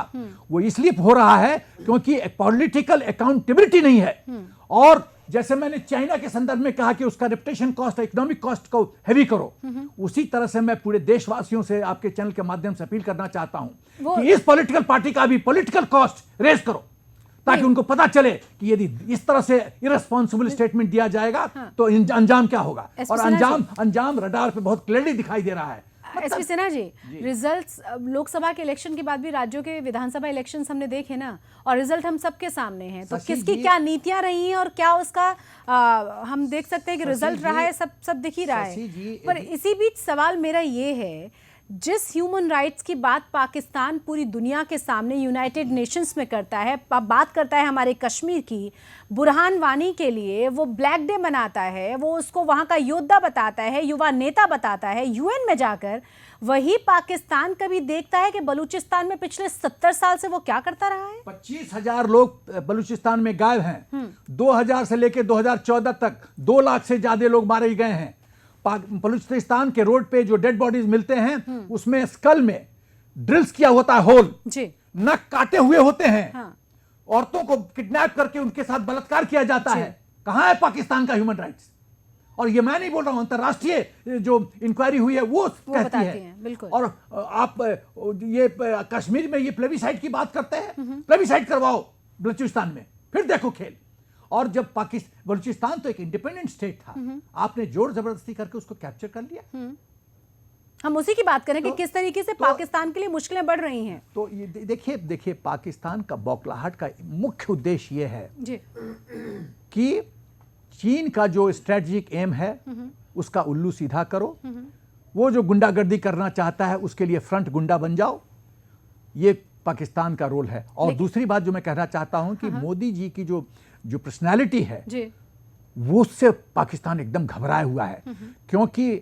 वो इसलिए हो रहा है क्योंकि पॉलिटिकल अकाउंटेबिलिटी नहीं है। और जैसे मैंने चाइना के संदर्भ में कहा कि उसका रेपुटेशन कॉस्ट, इकोनॉमिक कॉस्ट को हैवी करो, उसी तरह से मैं पूरे देशवासियों से आपके चैनल के माध्यम से अपील करना चाहता हूं कि इस पॉलिटिकल पार्टी का भी पॉलिटिकल कॉस्ट रेज करो, ताकि उनको पता चले कि यदि इस तरह से इरेस्पॉन्सिबल स्टेटमेंट दिया जाएगा तो अंजाम क्या होगा। और अंजाम रडार पे बहुत क्लियरली दिखाई दे रहा है। एसपी सिन्हा जी, रिजल्ट्स लोकसभा के इलेक्शन के बाद भी राज्यों के विधानसभा इलेक्शंस हमने देखे ना, और रिजल्ट हम सबके सामने हैं, तो किसकी क्या नीतियां रही हैं और क्या उसका हम देख सकते हैं कि रिजल्ट रहा है, सब दिख ही रहा है। पर इसी बीच सवाल मेरा ये है, जिस ह्यूमन राइट्स की बात पाकिस्तान पूरी दुनिया के सामने यूनाइटेड नेशंस में करता है, बात करता है हमारे कश्मीर की, बुरहान वानी के लिए वो ब्लैक डे मनाता है, वो उसको वहाँ का योद्धा बताता है, युवा नेता बताता है, यूएन में जाकर, वही पाकिस्तान कभी देखता है कि बलूचिस्तान में पिछले 70 साल से वो क्या करता रहा है? 25,000 लोग बलूचिस्तान में गायब हैं। 2000 से लेकर 2014 तक 2 लाख से ज्यादा लोग मारे गए हैं। बलूचिस्तान के रोड पे जो डेड बॉडीज मिलते हैं उसमें स्कल में ड्रिल्स किया होता है होल, नक काटे हुए होते हैं, औरतों को किडनैप करके उनके साथ बलात्कार किया जाता है। कहां है पाकिस्तान का ह्यूमन राइट्स? और ये मैं नहीं बोल रहा हूं, अंतरराष्ट्रीय जो इंक्वायरी हुई है वो कहती है। और आप ये कश्मीर में ये प्लेबिसाइट की बात करते हैं, प्लेबिसाइट करवाओ बलूचिस्तान में, फिर देखो खेल। और जब बलूचिस्तान तो एक इंडिपेंडेंट स्टेट था, आपने जोर जबरदस्ती करके उसको कैप्चर कर लिया। हम उसी की बात करें कि किस तरीके से पाकिस्तान के लिए मुश्किलें बढ़ रही हैं। तो ये देखिए पाकिस्तान का बौखलाहट का मुख्य उद्देश्य ये है कि चीन का जो स्ट्रेटेजिक एम है उसका उल्लू सीधा करो। वो जो गुंडागर्दी करना चाहता है उसके लिए फ्रंट गुंडा बन जाओ, ये पाकिस्तान का रोल है। और दूसरी बात जो मैं कहना चाहता हूं कि मोदी जी की जो पर्सनैलिटी है वो उससे पाकिस्तान एकदम घबराया हुआ है, क्योंकि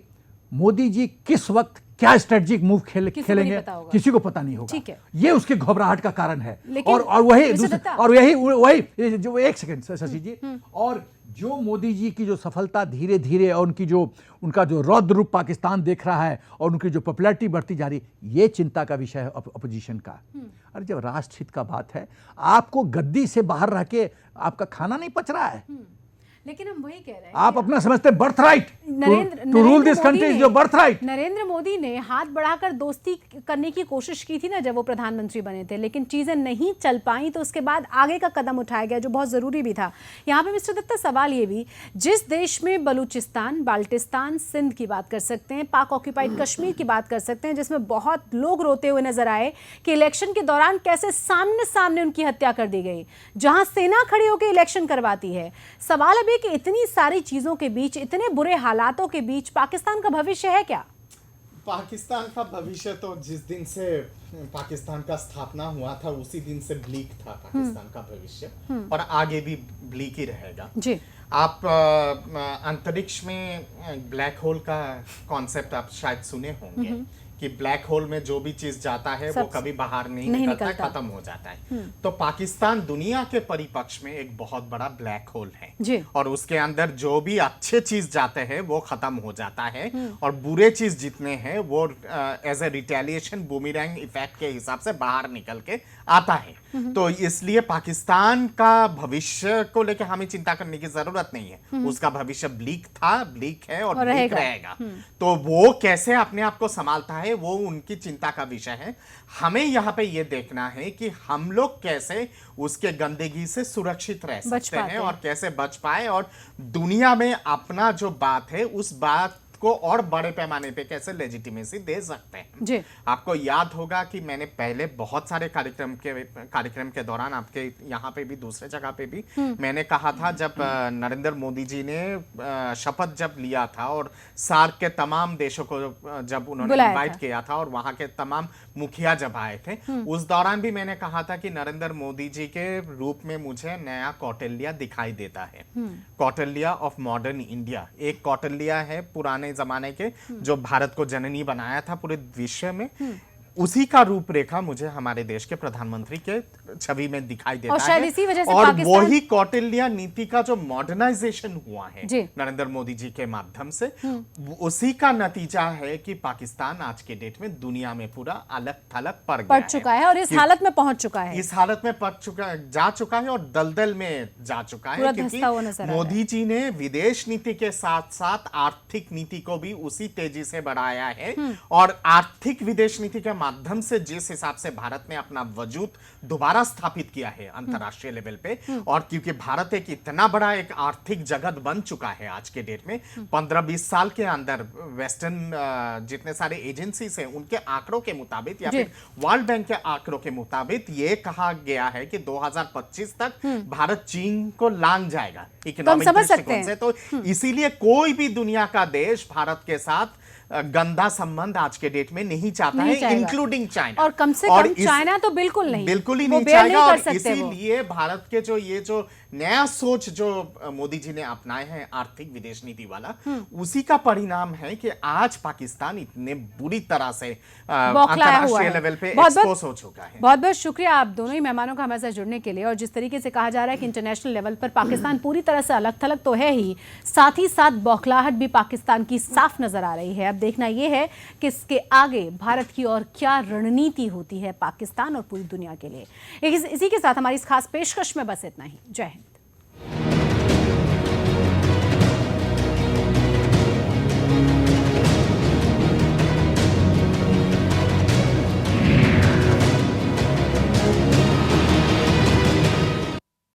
मोदी जी किस वक्त क्या स्ट्रेटेजिक मूव खेलेंगे किसी को पता नहीं होगा। ये उसके घबराहट का कारण है। और वही जो एक सेकंड शशि जी, और जो मोदी जी की जो सफलता धीरे धीरे और उनका जो रौद्र रूप पाकिस्तान देख रहा है और उनकी जो पॉपुलैरिटी बढ़ती जा रही है, ये चिंता का विषय है अपोजिशन का। अरे जब राष्ट्रहित का बात है, आपको गद्दी से बाहर रह के आपका खाना नहीं पच रहा है, लेकिन हम वही कह रहे हैं, आप अपना समझते birth right to rule this country is your birth right. Narendra Modi ने हाथ बढ़ाकर दोस्ती करने की कोशिश की थी ना जब वो प्रधानमंत्री बने थे, लेकिन चीजें नहीं चल पाई, तो उसके बाद आगे का कदम उठाया गया जो बहुत जरूरी भी था। यहाँ पे मिस्टर दत्ता सवाल ये भी, जिस देश में बलूचिस्तान, बाल्टिस्तान, सिंध की बात कर सकते हैं, पाक ऑक्यूपाइड कश्मीर की बात कर सकते हैं, जिसमें बहुत लोग रोते हुए नजर आए कि इलेक्शन के दौरान कैसे सामने सामने उनकी हत्या कर दी गई, जहां सेना खड़ी होकर इलेक्शन करवाती है। सवाल अब अभी कि इतनी सारी चीजों के बीच, इतने बुरे हालातों के बीच पाकिस्तान का भविष्य है क्या? पाकिस्तान का भविष्य तो जिस दिन से पाकिस्तान का स्थापना हुआ था उसी दिन से ब्लीक था पाकिस्तान का भविष्य, और आगे भी ब्लीक ही रहेगा जी। आप अंतरिक्ष में ब्लैक होल का कॉन्सेप्ट आप शायद सुने होंगे कि ब्लैक होल में जो भी चीज जाता है वो कभी बाहर नहीं निकलता, खत्म हो जाता है। तो पाकिस्तान दुनिया के परिपक्ष में एक बहुत बड़ा ब्लैक होल है जी। और उसके अंदर जो भी अच्छे चीज जाते हैं वो खत्म हो जाता है और बुरे चीज जितने हैं वो एज ए रिटेलिएशन बूमेरैंग इफेक्ट के हिसाब से बाहर निकल के आता है। तो इसलिए पाकिस्तान का भविष्य को लेकर हमें चिंता करने की जरूरत नहीं है। उसका भविष्य ब्लीक था, ब्लीक है और ब्लीक रहेगा। तो वो कैसे अपने आप को संभालता है वो उनकी चिंता का विषय है। हमें यहाँ पे ये देखना है कि हम लोग कैसे उसके गंदगी से सुरक्षित रह सकते हैं और कैसे बच पाए और दुनिया में अपना जो बात है उस बात को और बड़े पैमाने पे कैसे लेजिटिमेसी दे सकते हैं। जी। आपको याद होगा कि मैंने पहले बहुत सारे कार्यक्रम के दौरान आपके यहाँ पे भी दूसरे जगह पे भी मैंने कहा था, जब नरेंद्र मोदी जी ने शपथ जब लिया था और सार्क के तमाम देशों को जब उन्होंने इनवाइट किया था और वहां के तमाम मुखिया जब आए थे, उस दौरान भी मैंने कहा था कि नरेंद्र मोदी जी के रूप में मुझे नया कौटिल्य दिखाई देता है। कौटिल्य ऑफ मॉडर्न इंडिया, एक कौटिल्य है पुराने जमाने के जो भारत को जननी बनाया था पूरे विश्व में, उसी का रूपरेखा मुझे हमारे देश के प्रधानमंत्री के छवि में दिखाई देता और शायद है। इसी वजह से और पाकिस्तान... वही कौटिल्य नीति का जो मॉडर्नाइजेशन हुआ है जी। नरेंद्र मोदी जी के माध्यम से, उसी का नतीजा है कि पाकिस्तान आज के डेट में दुनिया में पूरा अलग थलग पड़ चुका है और इस हालत में पहुंच चुका है। इस हालत में जा चुका है और दलदल में जा चुका है, क्योंकि मोदी जी ने विदेश नीति के साथ साथ आर्थिक नीति को भी उसी तेजी से बढ़ाया है और आर्थिक विदेश नीति के माध्यम से जिस हिसाब से भारत ने अपना वजूद दोबारा स्थापित किया है अंतरराष्ट्रीय लेवल पे, और क्योंकि भारत एक इतना बड़ा एक आर्थिक जगत बन चुका है आज के डेट में, 15-20 साल के अंदर वेस्टर्न जितने सारे एजेंसीज हैं उनके आंकड़ों के मुताबिक या फिर वर्ल्ड बैंक के आंकड़ों के मुताबिक ये कहा गया है कि 2025 तक भारत चीन को लांग जाएगा इकोनॉमिक दृष्टिकोण से। तो इसीलिए कोई भी दुनिया का देश भारत के साथ गंदा संबंध आज के डेट में नहीं चाहता है, इंक्लूडिंग चाइना। और कम से कम चाइना तो बिल्कुल नहीं, बिल्कुल ही नहीं चाहेगा। और इसीलिए भारत के जो नया सोच जो मोदी जी ने अपनाए हैं आर्थिक विदेश नीति वाला, उसी का परिणाम है कि आज पाकिस्तान इतने बुरी तरह से अंतरराष्ट्रीय लेवल पे एक्सपोज हो चुका है। बहुत बहुत शुक्रिया आप दोनों ही मेहमानों का हमारे साथ जुड़ने के लिए। और जिस तरीके से कहा जा रहा है कि इंटरनेशनल लेवल पर पाकिस्तान पूरी तरह से अलग थलग तो है ही, साथ ही साथ बौखलाहट भी पाकिस्तान की साफ नजर आ रही है। अब देखना यह है कि इसके आगे भारत की और क्या रणनीति होती है पाकिस्तान और पूरी दुनिया के लिए। इसी के साथ हमारी इस खास पेशकश में बस इतना ही। जय हिंद।